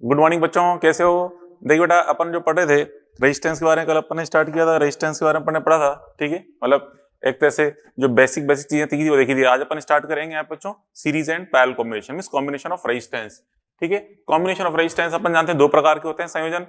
Good morning बच्चों, कैसे हो? देखिए बेटा, अपन जो पढ़े थे रेजिस्टेंस के बारे में, कल अपन ने स्टार्ट किया था, रेजिस्टेंस के बारे में अपन ने पढ़ा था। ठीक है, मतलब एक तरह से जो बेसिक चीजें थी वो देखी थी। आज अपन स्टार्ट करेंगे यहाँ पे बच्चों series and parallel combination, means combination of resistance. ठीक है, कॉम्बिनेशन ऑफ रेजिस्टेंस अपन जानते हैं दो प्रकार के होते हैं संयोजन।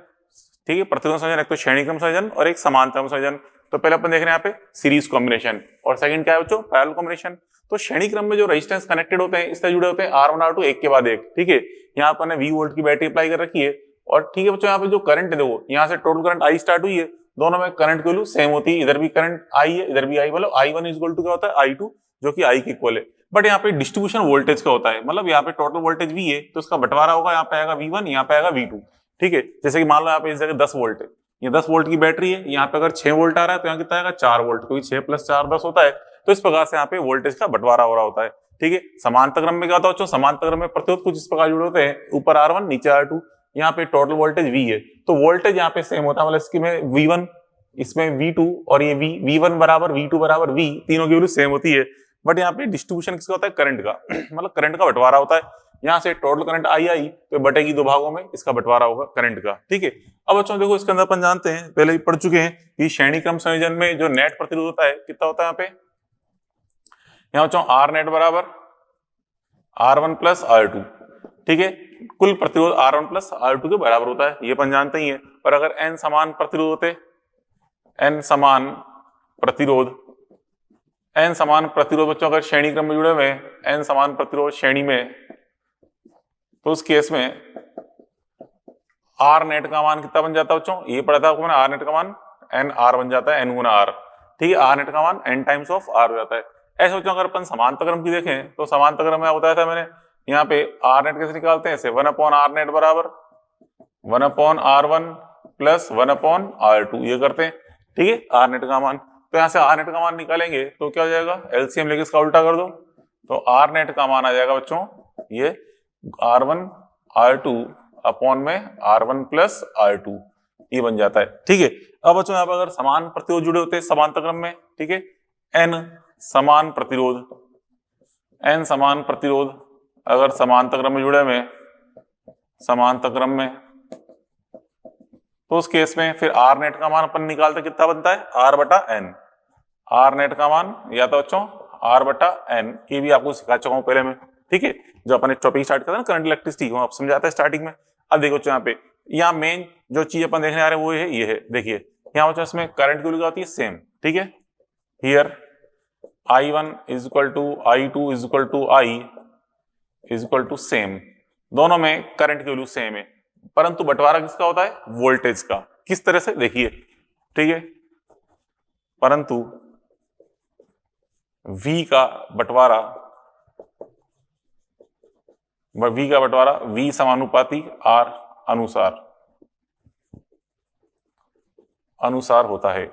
ठीक है, प्रतिरोध संयोजन, एक तो श्रेणी क्रम संयोजन और एक समांतर संयोजन। तो पहले अपन देख रहे हैं यहाँ पे सीरीज कॉम्बिनेशन, और सेकंड क्या है बच्चों? Parallel combination. तो श्रेणी क्रम में जो रेजिस्टेंस कनेक्टेड होते हैं इससे जुड़े होते हैं R1 R2 एक के बाद एक। ठीक है, यहाँ अपन ने 20 वोल्ट की बैटरी अप्लाई कर रखी है, और ठीक है बच्चों, यहाँ पे जो करंट है देखो, यहाँ से टोटल करंट आई स्टार्ट हुई है, दोनों में करंट की वैल्यू सेम होती है। इधर भी करंट आई है, इधर भी आई, मतलब I1 इक्वल टू क्या होता है? I2, जो कि I के इक्वल है। बट यहाँ पे डिस्ट्रीब्यूशन वोल्टेज का होता है, मतलब यहाँ पे टोटल वोल्टेज V है तो इसका बंटवारा होगा, यहाँ पे आएगा V1, यहाँ पे आएगा V2। ठीक है, जैसे कि मान लो यहाँ पे इस जगह 10 वोल्ट है, ये 10 वोल्ट की बैटरी है, यहाँ पे अगर 6 वोल्ट आ रहा है तो यहाँ कितना आएगा? 4 वोल्ट, क्योंकि 6 + 4 10 होता है। तो इस प्रकार से यहाँ पे वोल्टेज का बंटवारा हो रहा होता है। ठीक है, समांतर क्रम में क्या होता है बच्चों? समांतर क्रम में प्रतिरोध कुछ इस प्रकार जुड़े होते हैं, ऊपर R1 नीचे R2, यहाँ पे टोटल वोल्टेज V है, तो वोल्टेज यहाँ पे सेम होता है, मतलब इसकी में V1, इसमें V2 और ये V1 बराबर V2 बराबर V, तीनों की वैल्यू सेम होती है। बट यहाँ पे डिस्ट्रीब्यूशन किसका होता है? करंट का मतलब करंट का बंटवारा होता है। यहाँ से टोटल करंट आई तो बटेगी दो भागों में, इसका बंटवारा होगा करंट का। ठीक है, अब बच्चों देखो, इसके अंदर अपन जानते हैं, पहले ही पढ़ चुके हैं कि श्रेणी क्रम संयोजन में जो नेट प्रतिरोध होता है कितना होता है यहाँ पे? यहाँ बच्चों R नेट बराबर R1 + R2। ठीक है, कुल प्रतिरोध R1 + R2 के बराबर होता है, ये अपन जानते ही है। पर अगर n समान प्रतिरोध होते, n समान प्रतिरोध बच्चों अगर श्रेणी क्रम में जुड़े हुए n समान प्रतिरोध श्रेणी में, तो उस केस में R नेट का मान कितना बन जाता है बच्चों? ये पढ़ा था आपको मैंने, R नेट का मान NR बन जाता है, N गुना R। ठीक है, R नेट का मान N टाइम्स ऑफ R हो जाता है। ऐसे बच्चों अगर अपन समांतर क्रम की देखें तो समांतर क्रम में बताया था मैंने, यहाँ पे R नेट कैसे निकालते हैं? ऐसे 1/R नेट बराबर 1/R1 + 1/R2 ये करते हैं। ठीक है, R नेट का मान, तो यहाँ से R नेट का मान निकालेंगे तो क्या हो जाएगा? LCM लेके इसका उल्टा कर दो, तो R नेट का मान आ जाएगा बच्चों ये R1 R2 अपॉन में R1 + R2, ये बन जाता है। ठीक है, अब बच्चों यहाँ पर अगर समान प्रतिरोध जुड़े होते हैं समांतर क्रम में, ठीक है, n समान प्रतिरोध अगर समांतर क्रम में जुड़े हुए, समांतर क्रम में, तो उस केस में फिर R नेट का मान अपन निकालते कितना बनता है? R/N। R नेट का मान या तो बच्चों R/N, ये भी आपको सिखा चुका हूं पहले में। ठीक है, जो अपन टॉपिक स्टार्ट करते हैं ना करंट इलेक्ट्रिसिटी, आप समझाते हैं स्टार्टिंग में। अब देखो बच्चों, यहाँ पे यहाँ मेन जो चीज अपन देखने आ रहे हैं वो ये है, देखिए यहाँ बच्चों इसमें करंट की वैल्यू होती है सेम। ठीक है, here I1 = I2 = I same, दोनों में करंट की वैल्यू सेम है, परंतु बंटवारा किसका होता है? वोल्टेज का। किस तरह से? देखिए, ठीक है, परंतु V का बंटवारा V समानुपाती R अनुसार होता है।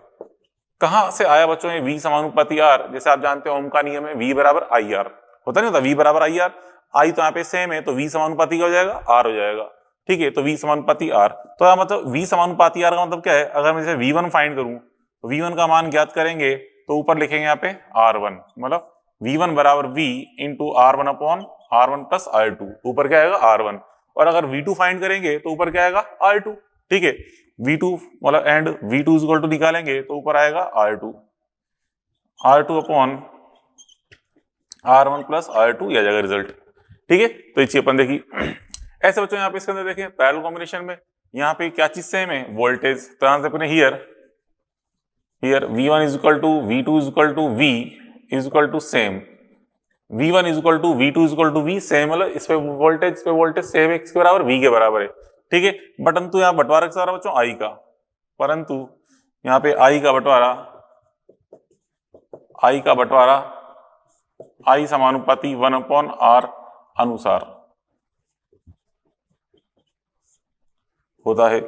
कहां से आया बच्चों ये V समानुपाती R? जैसे आप जानते हो ओम का नियम है, V बराबर IR होता नहीं होता? V बराबर IR, I तो यहाँ पे सेम है, तो V समानुपाती क्या हो जाएगा? R हो जाएगा। ठीक है, तो V समानुपाती R, तो यहाँ मतलब V समानुपाती R का मतलब क्या है? अगर मैं जैसे V1 फाइंड करूं तो V1 का मान ज्ञात करेंगे तो ऊपर लिखेंगे यहाँ पे R1, मतलब V1 बराबर V × R1 + R2, ऊपर क्या आएगा? R1। और अगर V2 फाइंड करेंगे तो ऊपर क्या आएगा? R2। ठीक है, V2 मतलब एंड V2 इक्वल टू निकालेंगे तो ऊपर आएगा R2 अपॉन R1 + R2, यह जाएगा रिजल्ट। ठीक है, तो ये चीज अपन देखी। ऐसे बच्चों यहाँ पे इसके अंदर देखें पैरेलल कॉम्बिनेशन में, यहाँ पे क्या चीज सेम है? वोल्टेज। तो यहाँ से अपने here V1 = V2 = V same, V1 = V2 = V same, मतलब इस पे वोल्टेज सेम है, किसके बराबर? V के बराबर है। ठीक है, परंतु यहाँ बंटवारा किसका बच्चों? I का, परंतु यहाँ पे I का बंटवारा I समानुपाती 1/R अनुसार होता है।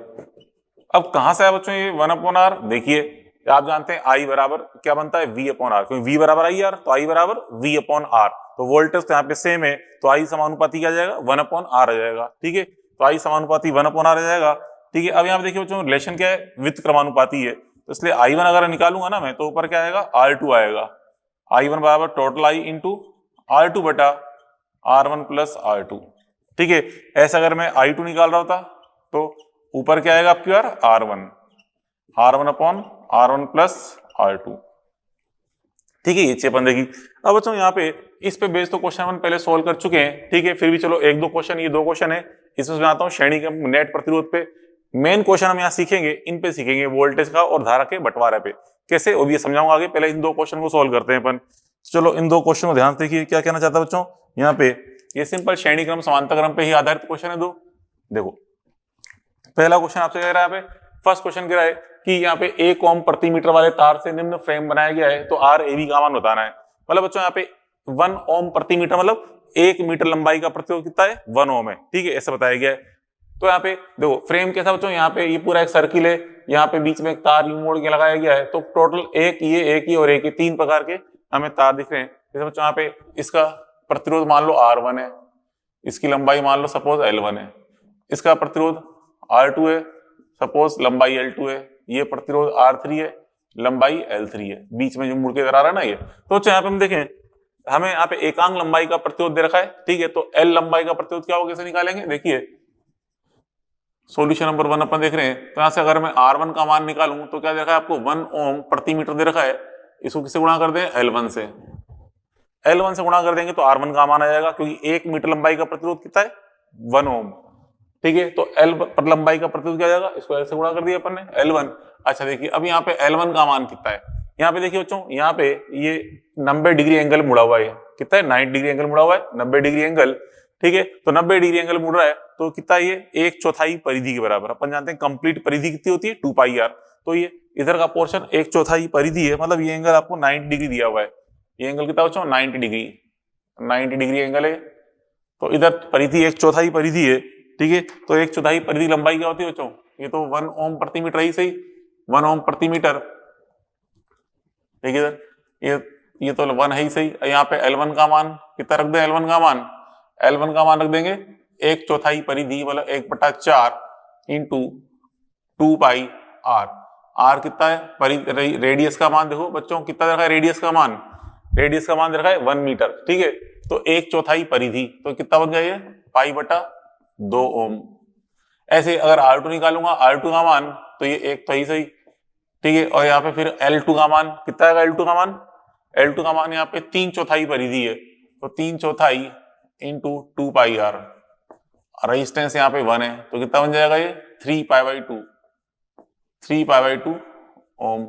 अब कहां से आया बच्चों ये 1/R? देखिए, आप जानते हैं I बराबर क्या बनता है? V/R, क्योंकि V बराबर IR, तो I बराबर V/R, तो वोल्टेज तो यहाँ पे सेम है, तो I समानुपाती क्या जाएगा? 1/R आ जाएगा। ठीक है, तो I समानुपाती 1/R आ जाएगा। ठीक है, अब यहाँ पे देखिए बच्चों रिलेशन क्या है? वित्त क्रमानुपाती है, तो इसलिए I1 अगर निकालूंगा ना मैं, तो ऊपर क्या आएगा? R2 आएगा। I1 बराबर टोटल I × R2 बटा R1 + R2। ठीक है। ऐसा अगर मैं I2 निकाल रहा होता तो ऊपर क्या आएगा आपकी बार R1 upon R1 plus R2। ठीक है, ये चीज अपन देखी। अब बच्चों यहाँ पे इस पे बेस तो क्वेश्चन अपन पहले सोल्व कर चुके हैं, ठीक है। फिर भी चलो एक दो क्वेश्चन, ये 2 क्वेश्चन है, इसमें आता हूँ श्रेणी के नेट प्रतिरोध पे। मेन क्वेश्चन हम यहाँ सीखेंगे, इन पे सीखेंगे वोल्टेज का और धारा के बंटवारे पे कैसे, वो भी समझाऊंगा आगे। पहले इन 2 क्वेश्चन को सोल्व करते हैं अपन। चलो इन 2 क्वेश्चन को ध्यान से देखिए, क्या कहना चाहता है बच्चों यहाँ पे। ये सिंपल श्रेणी क्रम समांतर क्रम पे ही आधारित क्वेश्चन है 2। देखो पहला क्वेश्चन आपसे कह रहा है, फर्स्ट क्वेश्चन कह रहा है कि यहाँ पे 1 ओम प्रति मीटर वाले तार से निम्न फ्रेम बनाया गया है, तो आर ए बी का मान बताना है। मतलब बच्चों यहाँ पे 1 ओम प्रति मीटर मतलब 1 मीटर लंबाई का प्रतिरोध कितना है, 1 ओम है, ठीक है, ऐसा बताया गया है। तो यहाँ पे देखो फ्रेम कैसा बच्चों, यहाँ पे ये पूरा एक सर्किल है, यहाँ पे बीच में एक तार यूं मोड़ के लगाया गया है, तो टोटल एक ये और एक ये 3 प्रकार के हमें तार दिख रहे हैं। जैसे बच्चों यहाँ पे इसका प्रतिरोध मान लो R1 है, इसकी लंबाई मान लो सपोज L1 है, इसका प्रतिरोध R2 है, सपोज लंबाई L2 है, ये प्रतिरोध R3 है, लंबाई L3 है, बीच में जो मुड़ के करा रहा है ना ये। तो यहाँ पे हम देखें, हमें यहाँ पे एकांक लंबाई का प्रतिरोध दे रखा है, ठीक है। तो L लंबाई का प्रतिरोध क्या होगा, कैसे निकालेंगे, देखिए सॉल्यूशन नंबर 1 अपन देख रहे हैं। तो यहाँ से अगर मैं R1 का मान निकालूं तो क्या दे रखा है आपको, 1 ओम प्रति मीटर दे रखा है, इसको किससे गुणा कर दें, L1 से। L1 से गुणा कर देंगे तो R1 का मान आ जाएगा, क्योंकि 1 मीटर लंबाई का प्रतिरोध कितना है, 1 ओम, ठीक है। तो L पर लंबाई का प्रतिरोध क्या जाएगा, इसको L से गुणा कर दिया अपन ने, L1। अच्छा देखिए अब यहाँ पे L1 का मान कितना है, यहाँ पे देखिए बच्चों, यहाँ पे ये 90 डिग्री एंगल मुड़ा हुआ है, कितना है, 90 डिग्री एंगल मुड़ा हुआ है, 90 डिग्री एंगल, ठीक है। तो 90 डिग्री एंगल मुड़ रहा है, तो कितना ये 1/4 परिधि के बराबर। अपन जानते हैं कंप्लीट परिधि कितनी होती है, 2 पाई आर। तो ये इधर का पोर्शन 1/4 परिधि है, मतलब ये एंगल आपको 90 डिग्री दिया हुआ है। ये एंगल कितना बच्चों, 90 डिग्री एंगल है। तो इधर परिधि 1/4 परिधि है, ठीक है। तो 1/4 परिधि लंबाई क्या होती है बच्चों, ये तो 1 ओम प्रति मीटर ही सही, 1 ओम प्रति मीटर, ठीक है। इधर ये तो 1 है ही सही। यहाँ पे L1 का मान कितना रख दें, L1 का मान रख देंगे 1/4 परिधि मतलब 1/4 इंटू 2 पाई आर। आर कितना है, रेडियस का मान देखो बच्चों कितना रखा है, रेडियस का मान रखा है 1 मीटर, ठीक है। तो 1/4 परिधि, तो कितना बन गया ये, पाई/2 ओम। ऐसे अगर R2 निकालूंगा, R2 का मान तो ये 1 तो ही सही, ठीक है। और यहाँ पे फिर L2 का मान कितना है, L2 का मान यहाँ पे 3/4 परिधि है, तो 3/4 इंटू 2 पाई आर। रेजिस्टेंस यहाँ पे 1 है, तो कितना बन जाएगा ये 3 पाई बाई 2 ओम,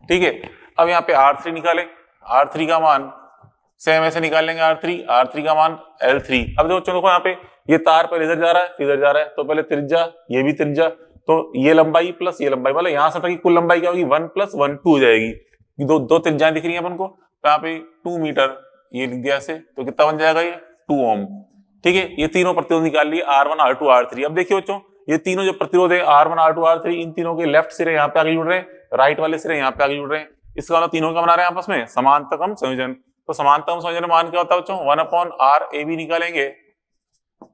ठीक है। अब यहाँ पे R3 निकालें, R3 का मान सेम ऐसे निकाल लेंगे, R3 का मान L3। अब देखो चलो यहाँ पे ये तार पर इधर जा रहा है, इधर जा रहा है, तो पहले त्रिज्या, ये भी त्रिज्या, तो ये लंबाई प्लस ये लंबाई, मतलब यहाँ से तक की कुल लंबाई क्या होगी, 1 + 1 2 हो जाएगी। दो त्रिज्याएं दिख रही है अपन को, तो यहाँ पे 2 मीटर ये लिख दिया ऐसे, तो कितना बन जाएगा ये 2 ओम, ठीक है। ये तीनों प्रतिरोध निकाल लिए, R1 R2 R3। अब देखिए बच्चों ये तीनों जो प्रतिरोध है R1 R2 R3, इन तीनों के लेफ्ट सिरे यहाँ पे आगे जुड़ रहे हैं, राइट वाले सिरे यहाँ पे आगे जुड़ रहे हैं। इसका मतलब तीनों का बना रहे हैं आपस में समांतरक्रम संयोजन। तो समांतरक्रम संयोजन मान क्या होता है बच्चों, 1/R निकालेंगे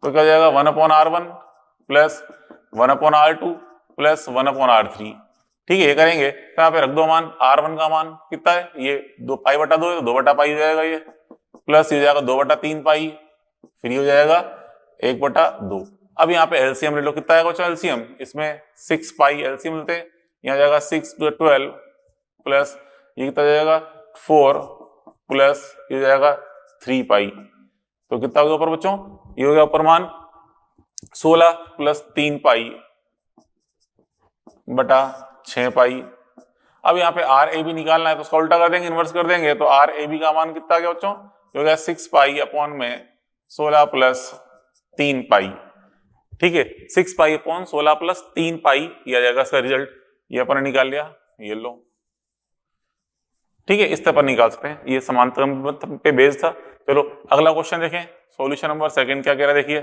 तो क्या हो जाएगा, 1/R1 plus 1/R2 plus 1/R3, ठीक है। ये करेंगे तो यहाँ पे रख दो मान, R1 का मान कितना है, ये 2 पाई/2 है, 2 पाई हो जाएगा ये, प्लस ये हो जाएगा 2/3 पाई, फिर ये हो जाएगा 1/2। अब यहाँ पे एलसीएम ले लो, कितना आएगा बच्चों एलसीएम, इसमें 6 पाई एलसीएम मिलते हैं, यहाँ जाएगा 6 × 12 प्लस ये कितना जाएगा 4 प्लस ये जाएगा 3 पाई, तो कितना हो गया ऊपर बच्चों, ये हो गया ऊपर मान 16 प्लस 3 पाई बटा 6 पाई। अब यहाँ पे आर ए बी निकालना है, तो उसका उल्टा कर देंगे, इन्वर्स कर देंगे, तो आर ए बी का मान कितना आ गया बच्चों, ये हो गया 6 पाई अपॉन में 16 प्लस 3 पाई, ठीक है। 6 पाई अपॉन 16 प्लस 3 पाई ये आ जाएगा इसका रिजल्ट, ये अपन ने निकाल लिया, ये लो, ठीक है। इस तरह पर निकाल सकते हैं, ये समांतर पे बेस था। चलो अगला क्वेश्चन देखें, सॉल्यूशन नंबर 2 क्या कह रहा है, देखिए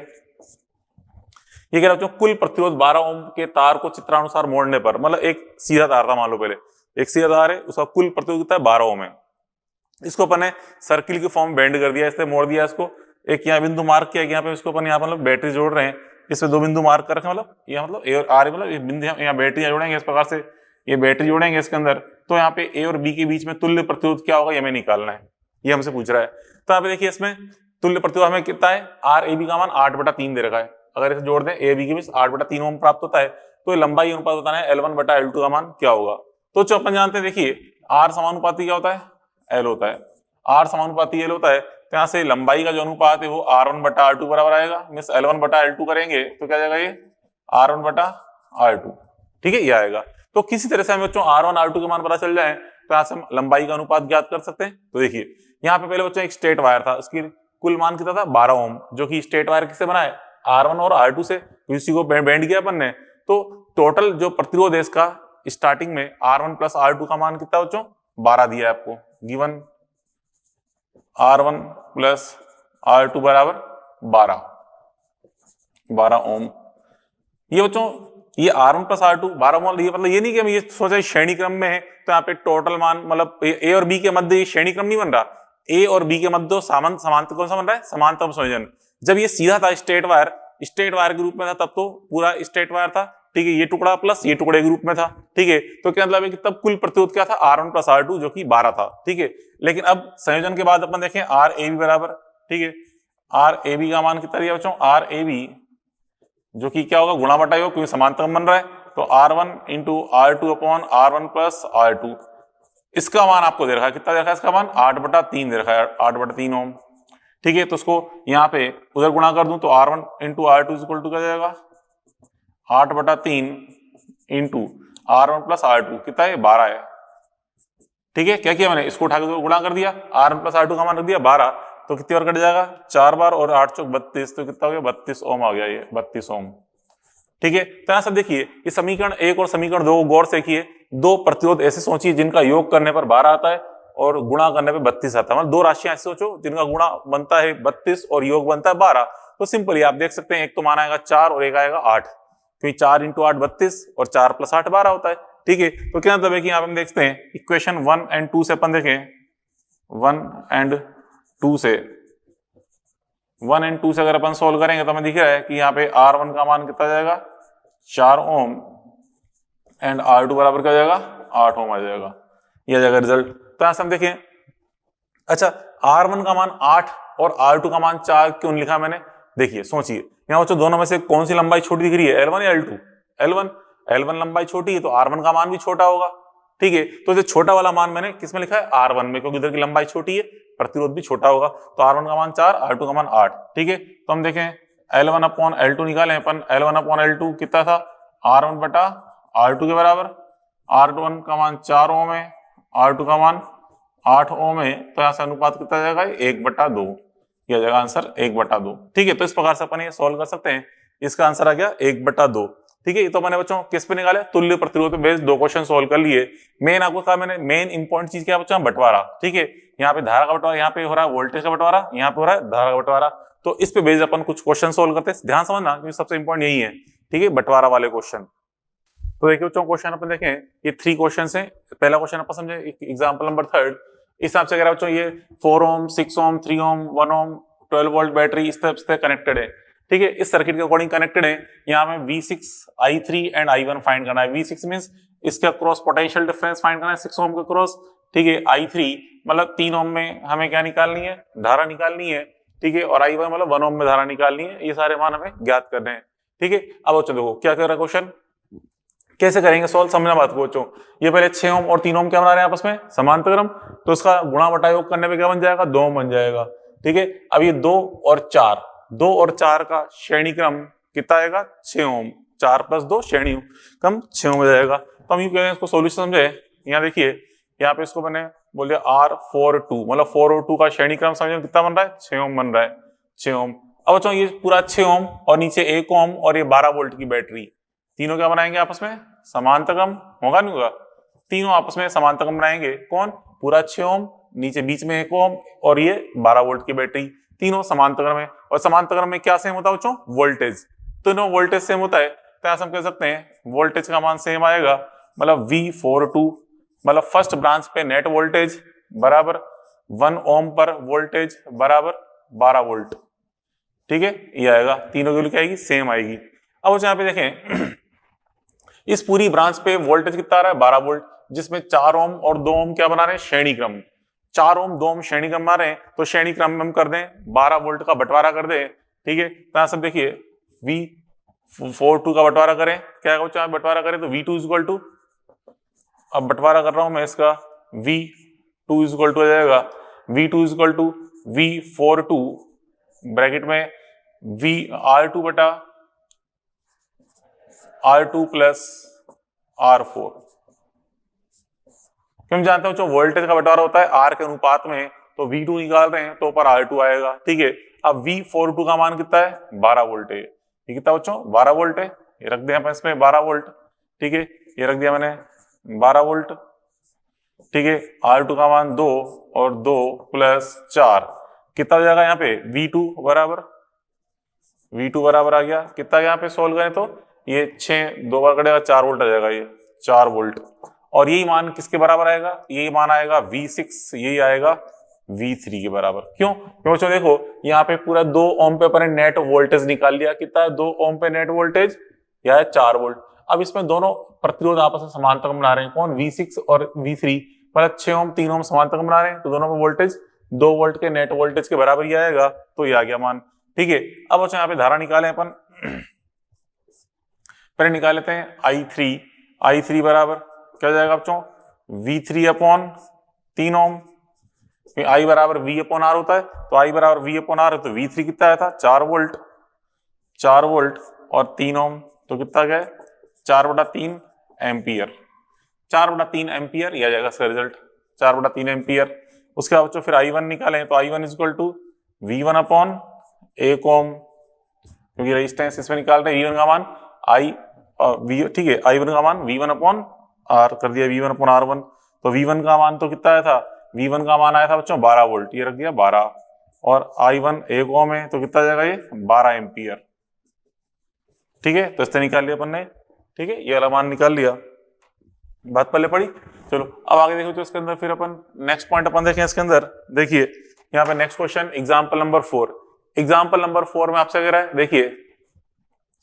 ये कह रहा है कुल प्रतिरोध 12 ओम के तार को चित्रानुसार मोड़ने पर, मतलब एक सीधा तार था मान लो, पहले एक सीधा तार है, उसका कुल प्रतिरोध कितना है 12 ओम है। इसको अपन ने सर्किल की फॉर्म बेंड कर दिया, इससे मोड़ दिया इसको, एक यहाँ बिंदु मार्क किया, यहाँ पे इसको अपन यहाँ मतलब बैटरी जोड़ रहे हैं, इसमें 2 बिंदु मार्क कर रखे, मतलब ये मतलब ए और आर, मतलब ये बिंदु यहाँ बैटरी जोड़ेंगे, इस प्रकार से ये बैटरी जोड़ेंगे इसके अंदर। तो यहाँ पे ए और बी के बीच में तुल्य प्रतिरोध क्या होगा, ये हमें निकालना है, ये हमसे पूछ रहा है। तो यहाँ पे देखिए इसमें तुल्य प्रतिरोध हमें कितना है, आर ए बी का मान 8/3 दे रखा है। अगर इसे जोड़ दें ए बी के बीच 8/3 ओम प्राप्त होता है, तो ये लंबाई अनुपात बताना है L1/L2 का मान क्या होगा। तो जो अपन जानते हैं, देखिए आर समानुपाती क्या होता है, एल होता है, आर समानुपाती एल होता है, तो यहाँ से लंबाई का जो अनुपात है वो R1/R2 बराबर आएगा। मीन्स L1/L2 करेंगे तो क्या जाएगा, ये R1/R2, ठीक है, ये आएगा। तो किसी तरह से हमें बच्चों R1 R2 के मान पता चल जाए तो यहाँ से हम लंबाई का अनुपात ज्ञात कर सकते हैं। तो देखिए यहाँ पे पहले बच्चों एक स्ट्रेट वायर था, उसकी कुल मान कितना था 12 ओम, जो कि स्ट्रेट वायर किससे बना है, R1 और R2 से, तो इसी को बेंड किया अपन ने। तो टोटल जो प्रतिरोध है इसका स्टार्टिंग में R1 प्लस R2 का मान कितना बच्चों 12 दिया है आपको, गिवन R1 प्लस R2 बराबर 12 ओम। ये बच्चों ये R1 प्लस R2 12 ओम, ये मतलब ये नहीं कि हम ये सोचा श्रेणी क्रम में है तो यहाँ पे टोटल मान मतलब ए और बी के मध्य ये श्रेणी क्रम नहीं बन रहा, ए और बी के मध्य समांतर कौन सा बन रहा है, समांतर संयोजन। जब ये सीधा था स्ट्रेट वायर के रूप में था तब तो पूरा स्ट्रेट वायर था, ठीक है, ये टुकड़ा प्लस ये टुकड़े के रूप में था, ठीक है। तो क्या मतलब है कि तब कुल प्रतिरोध क्या था R1 प्लस R2 जो कि 12 था, ठीक है। लेकिन अब संयोजन के बाद अपन देखें आर ए बी बराबर, ठीक है, आर ए बी का मान कितना दिया बच्चों, आर ए बी जो कि क्या होगा गुणा बटा योग, क्योंकि समांतर बन रहा है, तो R1 into R2 upon R1 plus R2, इसका मान आपको दे रखा है, कितना दे रखा है इसका मान 8/3 दे रखा है, 8/3 ओम, ठीक है। तो उसको यहाँ पे उधर गुणा कर दूं तो R1 into R2 equal to क्या जाएगा 8/3 इंटू R1 प्लस R2, कितना है 12 है, ठीक है। क्या किया मैंने, इसको उठा के गुणा कर दिया, R1 प्लस R2 का मान रख दिया 12, तो कितनी बार कट जाएगा 4 बार, और 8 चौक 32, तो कितना हो गया 32 ओम आ गया, ये 32 ओम, ठीक है। तो यहाँ सब देखिए ये समीकरण 1 और समीकरण 2 गौर से देखिए, दो प्रतिरोध ऐसे सोचिए जिनका योग करने पर 12 आता है और गुणा करने पे 32 आता है, मतलब दो राशियां ऐसे सोचो जिनका गुणा बनता है 32 और योग बनता है 12। तो सिंपली आप देख सकते हैं एक तो मान आएगा 4 और एक आएगा 8, क्योंकि 4 इंटू 8 32 और 4 प्लस 8 12 होता है, ठीक है। तो क्या मतलब है कि यहाँ पे हम देखते हैं इक्वेशन 1 एंड 2 से अपन देखें, 1 एंड 2 से, 1 एंड 2 से अगर अपन सोल्व करेंगे तो हमें दिख रहा है कि यहाँ पे R1 का मान कितना जाएगा 4 ओम एंड R2 बराबर क्या जाएगा 8 ओम आ जाएगा, यह जाएगा रिजल्ट। तो यहां से हम देखें, अच्छा R1 का मान 8 और R2 का मान 4 क्यों लिखा मैंने, देखिए सोचिए यहाँ बच्चों दोनों में से कौन सी लंबाई छोटी दिख रही है, L1 या L2, L1 लंबाई छोटी है तो R1 का मान भी छोटा होगा, ठीक है। तो जो छोटा वाला मान मैंने किस में लिखा है R1 में, क्योंकि इधर की लंबाई छोटी है, प्रतिरोध भी छोटा होगा, तो R1 का मान 4 R2 का मान 8, ठीक है। तो हम देखें L1 अपॉन L2 निकालें अपन, L1 अपॉन L2 कितना था R1 बटा R2 के बराबर, R1 का मान 4 ओम है, R2 का मान 8 ओम है, तो यहाँ से अनुपात कितना जाएगा 1/2, यह जाएगा आंसर 1/2, ठीक है। तो इस प्रकार से अपन ये सॉल्व कर सकते हैं, इसका आंसर आ गया 1/2, ठीक है। ये तो मैंने बच्चों किस पे निकाले, तुल्य प्रतिरोध पे बेस्ड दो क्वेश्चन सॉल्व कर लिए। मेन आपको कहा मैंने, मेन इंपॉर्टेंट चीज क्या बच्चों, बंटवारा, ठीक है। यहाँ पे धारा का बंटवारा, यहाँ पे हो रहा है वोल्टेज का बंटवारा, यहाँ पे हो रहा है धारा का बंटवारा, तो इस पे बेस्ड अपन कुछ क्वेश्चन सॉल्व करते हैं, ध्यान समझना क्योंकि सबसे इंपॉर्टेंट यही है, ठीक है, बंटवारा वाले क्वेश्चन। तो देखिए बच्चों क्वेश्चन अपन देखें, ये 3 क्वेश्चन है। पहला क्वेश्चन अपन समझे एग्जांपल नंबर 3, इस हिसाब से अगर बच्चों ये 4 ओम 6 ओम 3 ओम 1 ओम 12 वोल्ट बैटरी इस तरह से कनेक्टेड है, ठीक है, इस सर्किट के अकॉर्डिंग कनेक्टेड है। यहाँ में V6 I3 and I1 find करना है। V6 मींस इसका क्रॉस पोटेंशियल डिफरेंस फाइंड करना है 6 ओम का क्रॉस, ठीक है। I3 मतलब 3 ओम में हमें क्या निकालनी है, धारा निकालनी है, ठीक है, और I1 मतलब 1 ओम में धारा निकालनी है। ये सारे मान हमें ज्ञात करने हैं, ठीक है। अब बच्चों देखो क्या कर रहा है क्वेश्चन, कैसे करेंगे सॉल्व, समझना बात को बच्चों। ये पहले 6 ओम और 3 ओम क्या बना रहे हैं आपस में समांतर क्रम, तो इसका गुणा बटा योग करने पे क्या बन जाएगा 2 ओम बन जाएगा, ठीक है। अब ये 2 और 4 का श्रेणी क्रम कितना आएगा 6 ओम, 4 प्लस 2 श्रेणी क्रम 6 ओम हो जाएगा। तो हम ये कह रहे हैं इसको सोल्यूशन समझे, यहाँ देखिए यहाँ पे इसको मैंने बोल दिया R42 मतलब 4 और 2 का श्रेणी क्रम समझे कितना बन रहा है 6 ओम बन रहा है, 6 ओम। अब बच्चों ये पूरा 6 ओम और नीचे 1 ओम और ये 12 वोल्ट की बैटरी, तीनों क्या बनाएंगे आपस में समांतर क्रम, होगा नहीं होगा, तीनों आपस में समांतर क्रम बनाएंगे। कौन, पूरा 6 ओम नीचे बीच में 1 ओम और ये 12 वोल्ट की बैटरी, तीनों समांतर क्रम है। और समांतर क्रम में क्या सेम होता है बच्चों, वोल्टेज, तीनों वोल्टेज सेम होता है, तो ऐसा हम कह सकते हैं वोल्टेज का मान सेम आएगा, मतलब V42 मतलब फर्स्ट ब्रांच पे नेट वोल्टेज बराबर 1 ओम पर वोल्टेज बराबर 12 वोल्ट, ठीक है, ये आएगा, तीनों की वैल्यू क्या आएगी सेम आएगी। अब यहाँ पे देखें इस पूरी ब्रांच पे वोल्टेज कितना आ रहा है 12 वोल्ट, जिसमें 4 ओम और 2 ओम क्या बना रहे हैं श्रेणी क्रम, 4 ओम 2 ओम श्रेणी क्रम बना रहे हैं, तो श्रेणी क्रम में हम कर दें 12 वोल्ट का बंटवारा कर दें, ठीक है। तो यहाँ सब देखिए V42 का बंटवारा करें, क्या बच्चों बंटवारा करें तो V2 इक्वल टू, अब बंटवारा कर रहा हूं मैं इसका, V2 इक्वल टू हो जाएगा V2 equal to V42 bracket में VR2 बटा R2 प्लस R4। क्यों जानते हो जो वोल्टेज का बंटवारा होता है R के अनुपात में, तो V2 निकाल रहे हैं तो ऊपर R2 आएगा, ठीक है। अब V42 का मान कितना है, 12 वोल्ट है, ये कितना बच्चों 12 वोल्ट है, ये रख दिया इसमें 12 वोल्ट, ठीक है, ये रख दिया मैंने 12 वोल्ट, ठीक है। R2 का मान 2 और 2 प्लस 4 कितना हो जाएगा यहाँ पे V2 बराबर आ गया कितना, यहाँ पे सोल्व करें तो ये 6 2 बार कटेगा 4 वोल्ट आ जाएगा, ये 4 वोल्ट। और यही मान किसके बराबर आएगा, यही मान आएगा V6, यही आएगा V3 के बराबर। क्यों, बच्चों देखो यहाँ पे पूरा 2 ओम पे अपने नेट वोल्टेज निकाल लिया, कितना है 2 ओम पे नेट वोल्टेज, यह है 4 वोल्ट। अब इसमें दोनों प्रतिरोध आपस में समांतर बना रहे हैं, कौन V6 और V3, मतलब 6 ओम 3 ओम समांतर बना रहे हैं, तो दोनों पे वोल्टेज 2 वोल्ट के नेट वोल्टेज के बराबर ही आएगा, तो ये आ गया मान, ठीक है। अब बच्चों यहाँ पे धारा निकालें अपन, पहले निकाल लेते हैं I3 बराबर क्या हो जाएगा बच्चों V3 अपॉन 3 ओम, I बराबर V अपॉन R होता है, तो I बराबर V अपॉन R है, तो V3 कितना आया था 4 वोल्ट और 3 ओम, तो कितना गया 4/3 एम्पियर, 4/3 एम्पियर यह आ जाएगा इसका रिजल्ट, 4/3 एम्पियर। उसके बाद बच्चों फिर I1 निकालें, तो I1 equal to V1 upon 1 ओम, क्योंकि रेजिस्टेंस इसमें निकाल रहे हैं, V1 का मान ठीक है, I1 का मान V1 अपॉन R कर दिया, V1 अपॉन R1, तो V1 का मान तो कितना आया था, V1 का मान आया था बच्चों 12 वोल्ट, ये रख दिया 12, और I1 1 ओम है, तो कितना जाएगा ये 12 एम्पियर, ठीक है। तो इससे निकाल लिया अपन ने, ठीक है, ये वाला मान निकाल लिया, बात पहले पड़ी। चलो अब आगे देखो, तो इसके अंदर फिर अपन नेक्स्ट पॉइंट अपन देखें, इसके अंदर देखिए यहाँ पे नेक्स्ट क्वेश्चन एग्जाम्पल नंबर 4 में आपसे कह रहा है, देखिए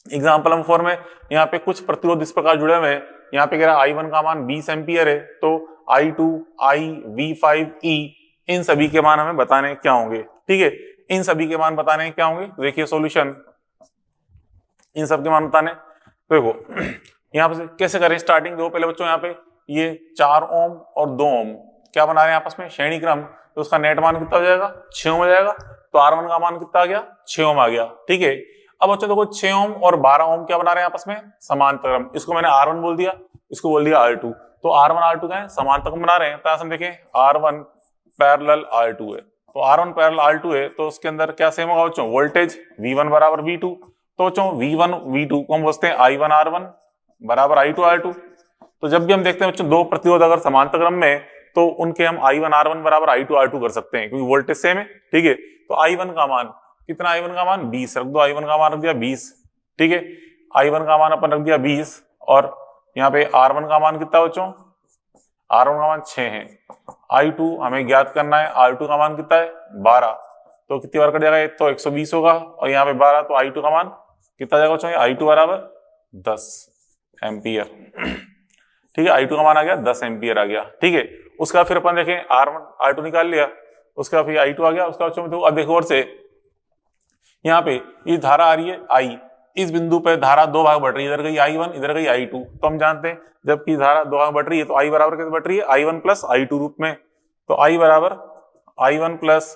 एग्जाम्पल नंबर 4 में यहाँ पे कुछ प्रतिरोध इस प्रकार जुड़े हुए हैं, यहाँ पे कह रहा है I1 का मान 20 एम्पियर है, तो I2 I V5 E इन सभी के मान हमें बताने क्या होंगे, ठीक है, इन सभी के मान बताने क्या होंगे। देखिए सॉल्यूशन, इन सब के मान बताने, तो देखो यहाँ पे कैसे करें स्टार्टिंग, देखो पहले बच्चों यहाँ पे ये 4 ओम और 2 ओम क्या बना रहे हैं आपस में श्रेणी क्रम, तो उसका नेट मान कितना हो जाएगा 6 ओम हो जाएगा, तो R1 का मान कितना आ गया 6 ओम आ गया, ठीक है। अब बच्चों देखो 6 ओम और 12 ओम क्या बना रहे हैं आपस में समांतर क्रम, इसको मैंने R1 बोल दिया, इसको बोल दिया R2, तो R1 R2 क्या है समांतर क्रम बना रहे हैं, तो हम देखें R1 पैरेलल R2 है, तो R1 पैरेलल R2 है, तो उसके अंदर क्या सेम होगा बच्चों वोल्टेज V1 बराबर V2, तो बच्चों V1 V2 को हम बोलते हैं I1 R1 बराबर I2 R2। तो जब भी हम देखते हैं बच्चों दो प्रतिरोध अगर समांतर क्रम में, तो उनके हम I1 R1 बराबर I2 R2 कर सकते हैं, क्योंकि वोल्टेज सेम है, ठीक है। तो I1 का मान कितना, I1 का मान 20 रख दो, I1 का मान रख दिया 20, ठीक है, I1 का मान अपन रख दिया 20, और यहाँ पे R1 का मान कितना बच्चों, R1 का मान 6 है, I2 हमें ज्ञात करना है, R2 का मान कितना है 12, तो कितनी बार कट जाएगा, तो 120 होगा, और यहाँ पे 12, तो I2 का मान कितना जाएगा बच्चों, I2 बराबर 10 एम्पियर, ठीक है, I2 का मान आ गया 10 एम्पियर आ गया, ठीक है। उसका फिर अपन देखें R1 R2 निकाल लिया, उसका फिर I2 आ गया, उसका बच्चों में अब देखो और से यहाँ पे ये धारा आ रही है I, इस बिंदु पे धारा दो भाग बढ़ रही है, इधर गई I1 इधर गई I2, तो हम जानते हैं जबकि धारा दो भाग बढ़ रही है तो I बराबर कैसे बढ़ रही है I1 प्लस I2 रूप में, तो I बराबर I1 प्लस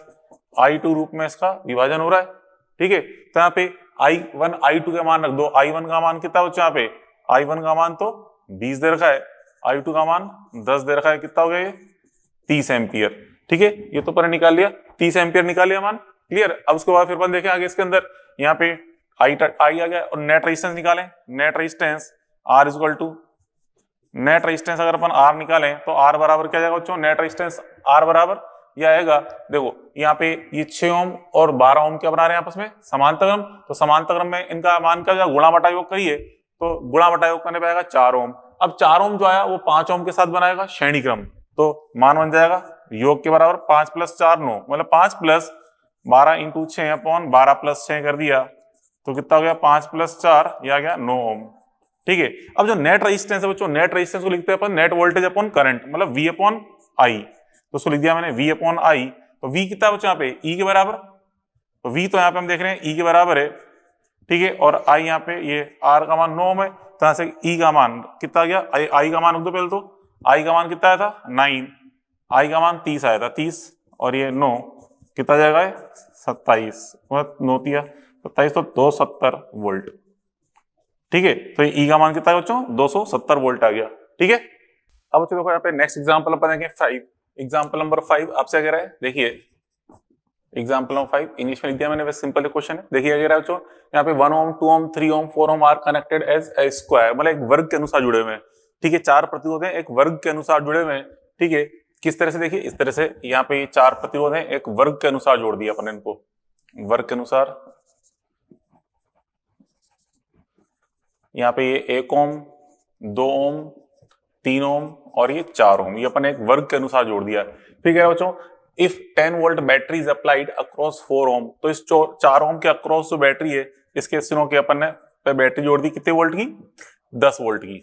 I2 रूप में इसका विभाजन हो रहा है, ठीक है। तो यहाँ पे I1 I2 के मान रख दो, I1 का मान कितना बच्चों, यहाँ पे I1 का मान तो 20 दे रखा है, I2 का मान 10 दे रखा है, कितना हो गया ये 30 एम्पियर, ठीक है, ये तो पर निकाल लिया 30 एम्पियर निकाल लिया मान, क्लियर। अब उसके बाद फिर अपन देखें आगे इसके अंदर, यहाँ पे I आ गया और नेट रेजिस्टेंस निकालें, net resistance R equal to, net resistance अगर अपन R निकालें तो R बराबर क्या जाएगा बच्चों, नेट रेजिस्टेंस R बराबर यह आएगा, देखो यहाँ पे ये 6 ओम और 12 ओम क्या बना रहे हैं आपस में समांतर क्रम, तो समांतर क्रम में इनका मान का जो गुणा बटा योग करिए, तो गुणा बटा योग करने पे आएगा 4 ओम। अब 4 ओम जो आया वो 5 ओम के साथ बनाएगा श्रेणी क्रम, तो मान बन जाएगा योग के बराबर 5 + 4 9, मतलब 5 + 12 × 6 अपॉन 12 + 6 कर दिया, तो कितना हो गया 5 + 4 ये आ गया 9 ओम, ठीक है। अब जो नेट रेजिस्टेंस है बच्चों, नेट रेजिस्टेंस को लिखते हैं अपन नेट वोल्टेज अपॉन करंट, मतलब V अपॉन I, तो उसको लिख दिया मैंने v अपॉन आई। तो v कितना बचा यहाँ पे e के बराबर, तो v तो यहाँ पे हम देख रहे हैं e के बराबर है, ठीक है, और i यहाँ पे ये r का मान 9 है, तो यहाँ से e का मान कितना आ गया, i का मान रख दो पहले, तो i का मान कितना आया था 9, i का मान 30 आया था 30, और ये 9 कितना जाएगा 27, 9 तिया 27, तो 270 वोल्ट, ठीक है। तो e का मान कितना है बच्चों 270 वोल्ट आ गया, ठीक है। अब बच्चों देखो यहाँ पे नेक्स्ट एग्जांपल अपन देखेंगे 5, एग्जांपल नंबर 5 आपसे कह रहा है, देखिए एग्जांपल नंबर 5 इंग्लिश में लिख दिया मैंने, बस सिंपल क्वेश्चन है। देखिए क्या कह रहा है बच्चों, यहाँ पे 1 ohm 2 ohm 3 ohm 4 ohm are connected as a square, मतलब एक वर्ग के अनुसार जुड़े हुए हैं, ठीक है, 4 प्रतिरोध हैं एक वर्ग के अनुसार जुड़े हुए हैं, ठीक है। किस तरह से, देखिए इस तरह से, यहाँ पे ये 4 प्रतिरोध हैं एक वर्ग के अनुसार जोड़ दिया अपन इनको, वर्ग के अनुसार, यहाँ पे ये 1 ओम 2 ओम 3 ओम और ये 4 ओम, ये अपन एक वर्ग के अनुसार जोड़ दिया। फिर कह रहा बच्चों if 10 volt battery is applied across 4 ओम, तो इस 4 ओम के अक्रॉस जो बैटरी है इसके सिरों के अपन ने बैटरी जोड़ दी कितने वोल्ट की, 10 वोल्ट की,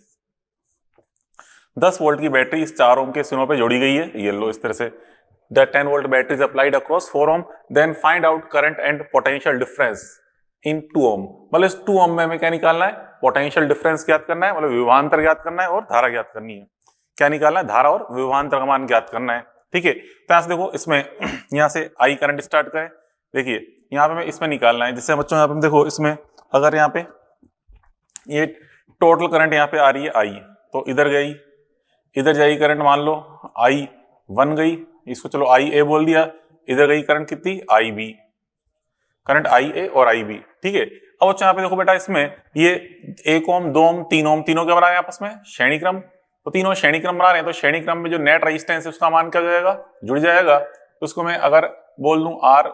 10 वोल्ट की बैटरी इस 4 ओम के सिरों पे जोड़ी गई है, ये लो इस तरह से। The 10 volt battery is applied across 4 ohm, then find out current and potential difference in 2 ohm, मतलब इस 2 ओम में हमें क्या निकालना है, पोटेंशियल डिफरेंस ज्ञात करना है, मतलब विभवांतर ज्ञात करना है और धारा ज्ञात करनी है। क्या निकालना है, धारा और विभवांतर का मान ज्ञात करना है, ठीक है। तो यहां से देखो इसमें यहां से आई करंट स्टार्ट करें, देखिए यहाँ पे हमें इसमें निकालना है, जैसे बच्चों यहाँ पे देखो इसमें अगर यहाँ पे ये टोटल करंट यहाँ पे आ रही है आई, तो इधर गई, इधर जाएगी करंट, मान लो आई 1 गई, इसको चलो आई ए बोल दिया, इधर गई करंट कितनी आई बी, करंट आई ए और आई बी, ठीक है। अब बच्चों यहाँ पे देखो बेटा इसमें ये 1 ओम 2 ओम 3 ओम तीनों क्या बना रहे हैं आपस में श्रेणी क्रम, तो तीनों श्रेणी क्रम बना रहे हैं, तो श्रेणी क्रम में जो नेट रेजिस्टेंस है उसका मान क्या जाएगा, जुड़ जाएगा। तो उसको मैं अगर बोल दूं आर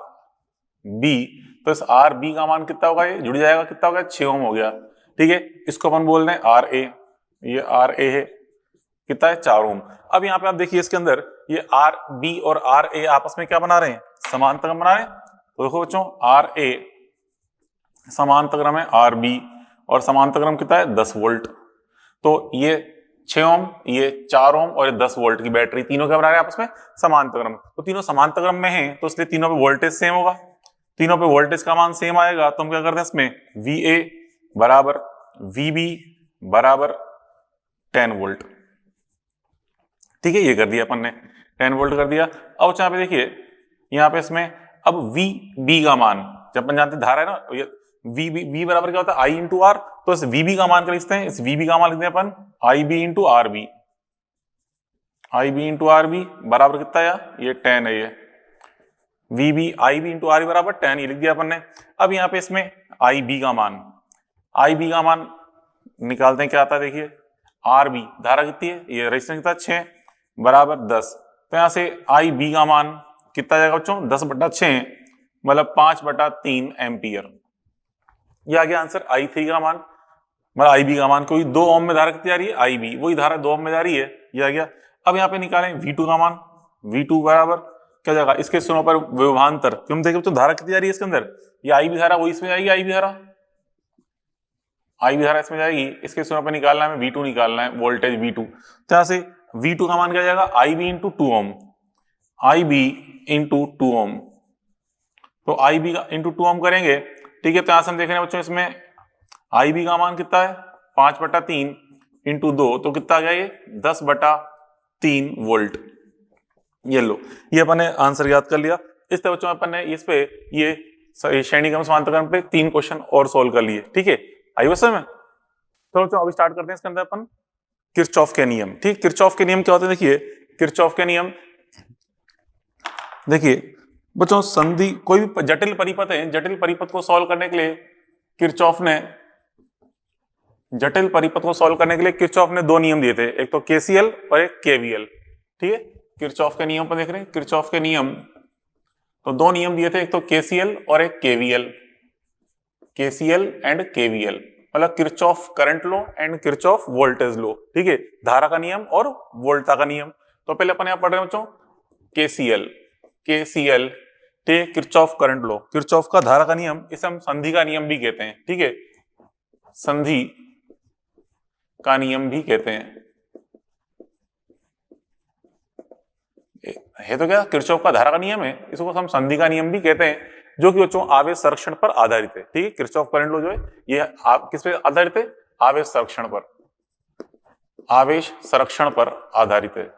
बी, तो इस आर बी का मान कितना होगा, ये जुड़ जाएगा, कितना होगा 6 ओम हो गया, ठीक है। इसको अपन बोल रहे हैं आर ए, ये आर ए है, कितना है 4 ओम। अब यहाँ पे आप देखिए इसके अंदर ये आर बी और आर ए आपस में क्या बना रहे हैं, समांतर बना रहे हैं। तो देखो बच्चों आर ए समांतर क्रम है आर बी, और समांतर क्रम कितना है 10 वोल्ट, तो ये 6 ओम ये 4 ओम और ये 10 वोल्ट की बैटरी तीनों क्या बना रहे हैं आपस में समांतर क्रम, तो तीनों समांतर क्रम में हैं, तो इसलिए तीनों पे वोल्टेज सेम होगा, तीनों पे वोल्टेज का मान सेम आएगा। तो हम क्या करते हैं इसमें वी ए बराबर वी बी बराबर 10 वोल्ट, ठीक है, ये कर दिया अपन ने 10 वोल्ट कर दिया। अब यहाँ पे देखिए यहाँ पे इसमें अब वी बी का मान, जब अपन जानते धारा है ना, ये वी बराबर क्या होता है आई इंटू आर, तो इस वी बी का मान कर लिखते हैं, इस वी बी का मान लिखते हैं अपन I B into R B, I B into R B बराबर कितना आया, ये 10 है, ये V B I B into R B बराबर 10, ये लिख दिया अपन ने। अब यहाँ पे इसमें आई बी का मान, आई बी का मान निकालते हैं, क्या आता है देखिए आर बी धारा कितनी है, ये रेजिस्टेंस कितना 6 बराबर 10, तो यहाँ से आई बी का मान कितना जाएगा बच्चों 10/6 मतलब 5/3 एम्पियर, ये आ गया आंसर। आई थ्री का मान मतलब आई बी का मान, क्योंकि 2 ओम में धारा कितनी आ रही है आई बी, वही धारा 2 ओम में जा रही है, ये आ गया। अब यहाँ पे निकालें V2 का मान, V2 बराबर क्या जाएगा, इसके सिरों पर विभवांतर, क्यों देखिए तो धारा कितनी जा रही है इसके अंदर, ये आई बी धारा वही इसमें जाएगी, आई बी धारा इसमें जाएगी, इसके सिरों पर निकालना है V2 निकालना है वोल्टेज V2, तो यहाँ से V2 का मान क्या जाएगा आई बी इंटू 2 ओम, आई बी इंटू 2 ओम, तो आई बी इंटू 2 ओम करेंगे, ठीक है। तो यहां से हम देख रहे हैं बच्चों इसमें आई बी का मान कितना है 5/3 इंटू 2, तो कितना आ गया ये 10/3 वोल्ट, ये लो, ये अपन ने आंसर याद कर लिया। इस तरह बच्चों अपन ने इस पे ये श्रेणी क्रम समांतर क्रम पे 3 क्वेश्चन और सोल्व कर लिए, ठीक है, आई बस में। तो बच्चों अभी स्टार्ट करते हैं इसके अंदर अपन किरचॉफ के नियम, ठीक। किरचॉफ के नियम क्या होते हैं, देखिए किरचॉफ के नियम, देखिए बच्चों संधि कोई भी जटिल परिपथ है, जटिल परिपथ को सॉल्व करने के लिए किरचॉफ ने, जटिल परिपथ को सॉल्व करने के लिए किरचॉफ ने 2 नियम दिए थे, एक तो केसीएल और एक केवीएल, ठीक है। किरचॉफ के नियम पर देख रहे हैं, किरचॉफ के नियम तो 2 नियम दिए थे, एक तो केसीएल और एक केवीएल, केसीएल एंड केवीएल मतलब Kirchhoff current law and Kirchhoff voltage law, ठीक है, धारा का नियम और वोल्टा का नियम। तो पहले अपन यहां पढ़ रहे हैं बच्चों KCL, KCL Kirchhoff current law, Kirchhoff का धारा का नियम, इसे हम संधि का नियम भी कहते हैं, ठीक है, संधि का नियम भी कहते हैं, है तो क्या किरचॉफ का धारा का नियम है, इसको हम संधि का नियम भी कहते हैं, जो कि बच्चों आवेश संरक्षण पर आधारित है। ठीक है, किरचॉफ करंट लॉ जो है ये किस पे आधारित है? आवेश संरक्षण पर, आवेश संरक्षण पर आधारित है।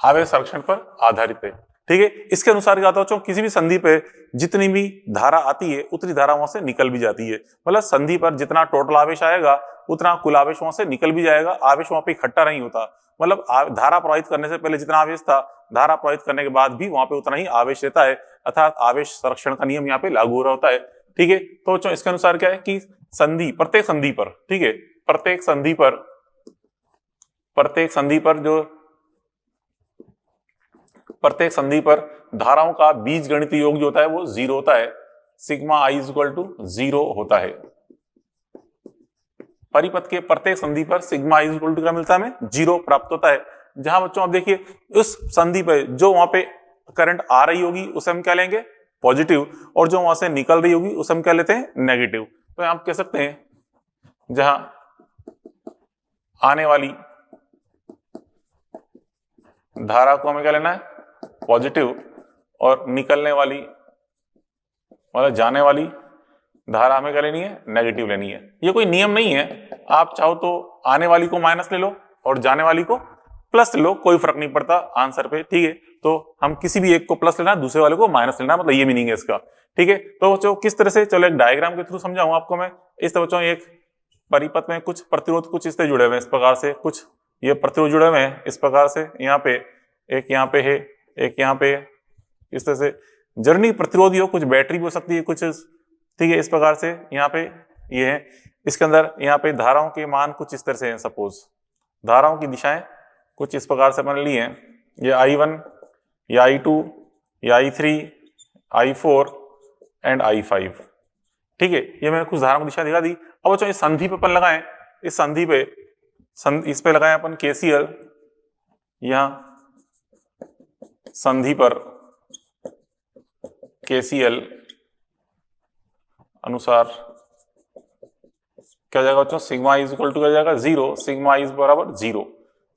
आवेश संरक्षण पर आधारित है। ठीक है, इसके अनुसार क्या होता है बच्चों, किसी भी संधि पे जितनी भी धारा आती है उतनी धारा वहां से निकल भी जाती है। मतलब संधि पर जितना टोटल आवेश आएगा उतना कुल आवेश वहां से निकल भी जाएगा, आवेश वहां पे इकट्ठा नहीं होता। मतलब धारा प्रवाहित करने से पहले जितना आवेश था, धारा प्रवाहित करने के बाद भी वहां पे उतना ही आवेश रहता है, अर्थात आवेश संरक्षण का नियम यहाँ पे लागू हो रहा होता है। ठीक है, तो बच्चों इसके अनुसार क्या है कि संधि, प्रत्येक संधि पर, ठीक है, प्रत्येक संधि पर धाराओं का बीजगणित योग जो होता है वो 0 होता है, sigma I is equal to 0 होता है। परिपथ के प्रत्येक संधि पर sigma I is equal to क्या मिलता है हमें? 0 प्राप्त होता है। जहां बच्चों आप देखिए उस संधि पे जो वहां पे करंट आ रही होगी उसे हम क्या लेंगे? पॉजिटिव, और जो वहां से निकल रही होगी उसे हम क्या लेते हैं? नेगेटिव। तो आप कह सकते हैं जहां आने वाली धारा को हमें क्या लेना है? पॉजिटिव, और निकलने वाली मतलब जाने वाली धारा हमें क्या लेनी है? नेगेटिव लेनी है। ये कोई नियम नहीं है, आप चाहो तो आने वाली को माइनस ले लो और जाने वाली को प्लस ले लो, कोई फर्क नहीं पड़ता आंसर पे। ठीक है, तो हम किसी भी एक को प्लस लेना, दूसरे वाले को माइनस लेना, मतलब ये मीनिंग है इसका। ठीक है, तो बच्चों किस तरह से, चलो एक डायग्राम के थ्रू समझाऊं आपको मैं। इस तरह बच्चों एक परिपथ में कुछ प्रतिरोध कुछ इस तरह जुड़े हुए हैं, इस प्रकार से कुछ ये प्रतिरोध जुड़े हुए हैं इस प्रकार से, यहाँ पे एक, यहाँ पे है एक, यहाँ पे इस तरह से जर्नी प्रतिरोधी हो, कुछ बैटरी भी हो सकती है कुछ। ठीक है, इस प्रकार से यहाँ पे ये है, इसके अंदर यहाँ पे धाराओं के मान कुछ इस तरह से हैं। सपोज धाराओं की दिशाएं कुछ इस प्रकार से मैंने ली हैं, ये I1 या I2 या I3 I4 एंड I5। ठीक है, ये मैंने कुछ धाराओं की दिशा दिखा दी। अब बच्चों इस संधि पे अपन लगाएं, इस संधि पे इस पे लगाएं अपन KCL, यहां संधि पर KCL अनुसार क्या जाएगा बच्चों? Sigma I is equal to क्या जाएगा? 0। सिग्मा आई बराबर 0।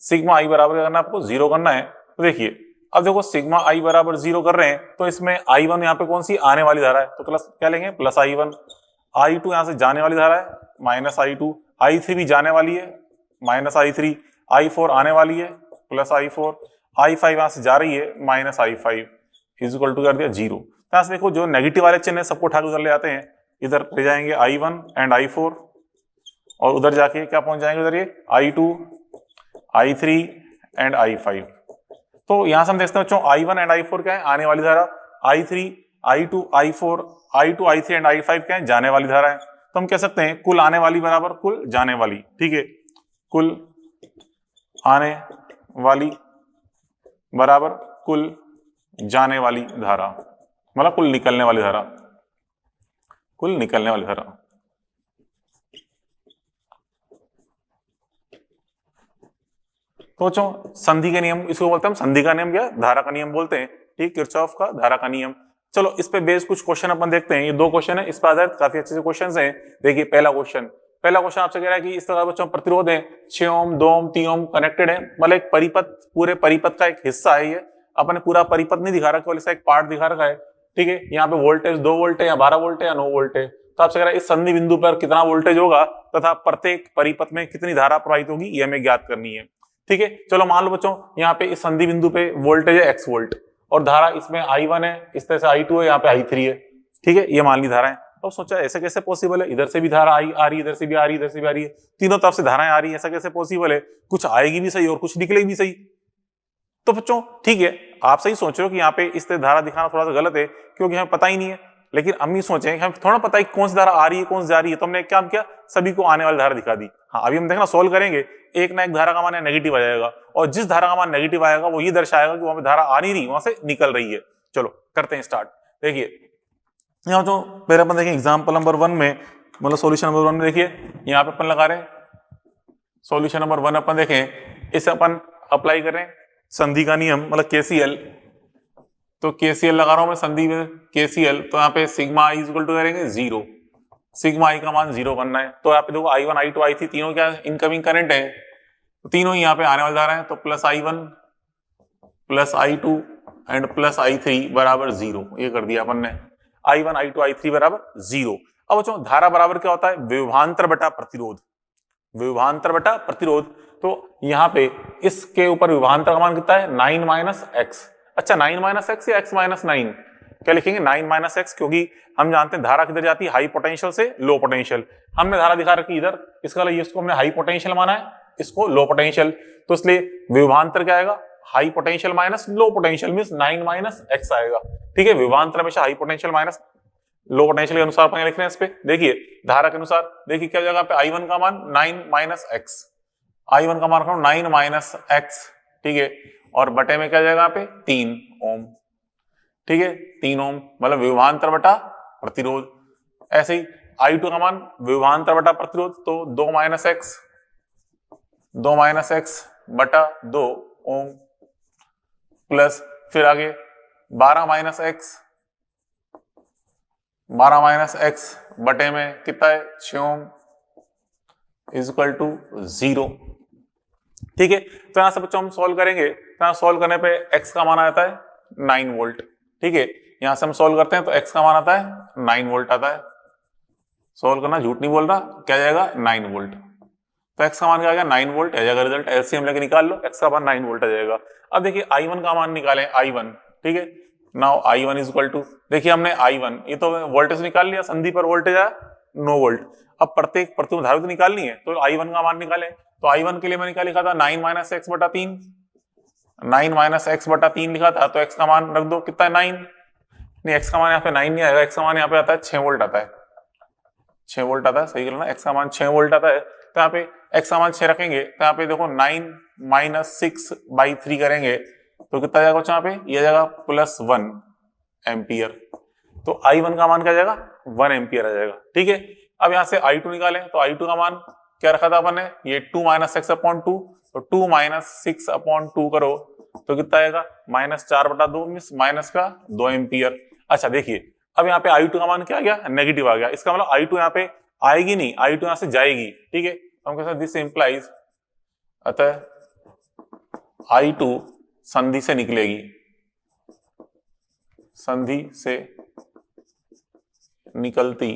सिग्मा आई बराबर क्या करना है आपको? 0 करना है। तो देखिए अब देखो सिग्मा आई बराबर 0 कर रहे हैं, तो इसमें I1 यहाँ पे कौन सी आने वाली धारा है, तो प्लस क्या लेंगे? Plus I1। I2 यहाँ से जाने वाली धारा है, माइनस I2। I3 भी जाने वाली है, माइनस I3। I4 आने वाली है, प्लस I4। I5 यहाँ से जा रही है, minus I5 is equal to कर दिया 0। तो यहाँ से देखो जो नेगेटिव वाले चिन्ह सबको उठा के उधर ले आते हैं, इधर ले जाएंगे I1 एंड I4, और उधर जाके क्या पहुंच जाएंगे? उधर ये I2 I3 एंड I5। तो यहां से हम देखते हैं बच्चों I1 एंड I4 क्या है? आने वाली धारा। I3 I2 I4 I2 I3 and I5 क्या है? जाने वाली धारा है। तो हम कह सकते हैं कुल आने वाली बराबर कुल जाने वाली। ठीक है, कुल आने वाली बराबर कुल जाने वाली धारा, मतलब कुल निकलने वाली धारा, कुल निकलने वाली धारा। तो बच्चों संधि के नियम इसको बोलते हैं हम, संधि का नियम क्या? धारा का नियम बोलते हैं। ठीक, किरचॉफ का धारा का नियम। चलो इस पे बेस कुछ क्वेश्चन अपन देखते हैं। ये 2 क्वेश्चन है, इस पर आधारित काफी अच्छे से क्वेश्चन हैं। देखिए पहला क्वेश्चन आपसे कह रहा है कि इस तरह बच्चों प्रतिरोध है 6 ओम 2 ओम 3 ओम कनेक्टेड है, मतलब एक परिपथ, पूरे परिपथ का एक हिस्सा है ये। अपन ने पूरा परिपथ नहीं दिखा रखा, केवल इसका एक पार्ट दिखा रखा है। ठीक है, यहाँ पे वोल्टेज 2 वोल्ट है या 12 वोल्ट है या 9 वोल्ट है। तो आपसे कह रहा है इस संधि बिंदु पर कितना वोल्टेज होगा तथा प्रत्येक परिपथ में कितनी धारा प्रवाहित होगी, ये हमें ज्ञात करनी है। ठीक है, चलो मान लो बच्चों यहाँ पे इस संधि बिंदु पे वोल्टेज है x वोल्ट, और धारा इसमें I1 है, इस तरह से I2 है, यहाँ पे I3 है। ठीक है, ये मान ली धारा है। तो सोचा ऐसे कैसे पॉसिबल है? इधर से भी धारा आ रही है, इधर से भी आ रही है, इधर से भी आ रही है, तीनों तरफ से धाराएं आ रही है, ऐसा कैसे पॉसिबल है? कुछ आएगी भी सही और कुछ निकलेगी भी सही। तो बच्चों ठीक है, आप सही सोच रहे हो कि यहाँ पे इस तरह धारा दिखाना थोड़ा सा गलत है, क्योंकि हमें पता ही नहीं है। लेकिन हम ये सोचे हमें थोड़ा पता है कौन सी धारा आ रही है कौन सी जा रही है, तो हमने क्या किया? सभी को आने वाली धारा दिखा दी। हाँ, अभी हम देखना सोल्व करेंगे, एक ना एक धारा का मान नेगेटिव आ जाएगा, और जिस धारा का मान नेगेटिव आएगा वो ये दर्शाएगा कि वहां पे धारा आ नहीं रही, वहां से निकल रही है। चलो करते हैं स्टार्ट। देखिए यहाँ जो पहले अपन देखें एग्जाम्पल नंबर 1 में, मतलब सॉल्यूशन नंबर 1 में देखिए यहाँ पे अपन लगा रहे हैं सॉल्यूशन नंबर 1 अपन देखें, इसे अपन अप्लाई करें संधि का नियम, मतलब KCL। तो KCL लगा रहा हूं मैं संधि में KCL, तो यहाँ पे सिग्मा आई इक्वल टू करेंगे 0। सिग्मा आई का मान 0 बनना है। तो यहाँ पे देखो I1 I2 I3 तीनों क्या इनकमिंग करंट है, तो तीनों ही यहाँ पे आने वाले धारा है, तो plus I1 plus I2 and plus I3 बराबर 0, ये कर दिया अपन ने। I1 I2 I3 बराबर 0। अब बच्चों धारा बराबर क्या होता है, विभवांतर बटा प्रतिरोध, विभवांतर बटा प्रतिरोध। तो यहाँ पे इसके ऊपर विभवांतर का मान कितना है, 9 माइनस एक्स। अच्छा 9 माइनस एक्स या x माइनस 9, क्या लिखेंगे 9 माइनस एक्स, क्योंकि हम जानते हैं धारा किधर जाती है, हाई पोटेंशियल से लो पोटेंशियल। हमने धारा दिखा रखी इधर, इसका मतलब इसको हमने हाई पोटेंशियल माना है, इसको लो पोटेंशियल, तो इसलिए विभवांतर क्या आएगा, high potential minus low potential means 9 minus x आएगा। ठीक है, विभवांतर हमेशा high potential minus low potential के अनुसार अपन लिख रहे हैं। इस पे देखिए धारा के अनुसार, देखिए क्या जगह पे I1 का मान 9 माइनस एक्स, I1 का मान 9 माइनस एक्स, ठीक है, और बटे में क्या जगह पे 3 ओम, ठीक है 3 ओम, मतलब विभवांतर बटा प्रतिरोध। ऐसे ही I2 का मान विभवांतर बटा प्रतिरोध, तो 2 माइनस एक्स, 2 माइनस एक्स बटा 2 ओम, प्लस फिर आगे 12 माइनस एक्स, 12 माइनस एक्स बटे में कितना है 6 ओम इज इक्वल टू 0। ठीक है, तो यहां से बच्चों हम सॉल्व करेंगे, तो यहां सॉल्व करने पे x का मान आता है 9 वोल्ट। ठीक है, यहां से हम सॉल्व करते हैं तो x का मान आता है 9 वोल्ट आता है। सॉल्व करना, झूठ नहीं बोल रहा, क्या जाएगा 9 वोल्ट। तो x का मान क्या आ गया 9 वोल्ट आ जाएगा, रिजल्ट एलसीएम लेके निकाल लो, x का मान 9 वोल्ट आ जाएगा। अब देखिए I1 का मान निकालें, I1, ठीक है, now I1 is equal to, देखिए हमने I1 ये तो वोल्टेज निकाल लिया, संधि पर वोल्टेज है 9 वोल्ट। अब प्रत्येक प्रतिरोध धारा तो निकालनी है, तो I1 का मान निकालें। तो I1 के लिए मैंने क्या लिखा था 9 माइनस एक्स बटा 3, 9 माइनस एक्स बटा 3 लिखा था, तो x का मान रख दो, कितना है 9, नहीं x का मान यहाँ पे 9 नहीं आएगा, x का मान यहाँ पे आता है 6 वोल्ट आता है, 6 वोल्ट आता है, सही करना, x का मान 6 वोल्ट आता है। तो यहाँ पे x का मान 6 रखेंगे, तो यहाँ पे देखो 9 माइनस 6/3 करेंगे तो कितना जाएगा यहाँ पे, ये जाएगा प्लस 1 एम्पियर। तो I1 का मान क्या जाएगा 1 एम्पियर आ जाएगा। ठीक है, अब यहाँ से I2 निकालें, तो I2 का मान क्या रखा था अपन ने, ये 2 माइनस एक्स अपॉन 2, तो 2 माइनस 6 अपॉन 2 करो तो कितना आएगा -4/2 मींस माइनस का 2 एम्पियर। अच्छा देखिए अब यहाँ पे I2 का मान क्या आ गया, नेगेटिव आ गया, इसका मतलब I2 यहाँ पे आएगी नहीं, I2 यहाँ से जाएगी। ठीक है, हम कहते हैं दिस इंप्लाइज, अतः I2 संधि से निकलेगी, संधि से निकलती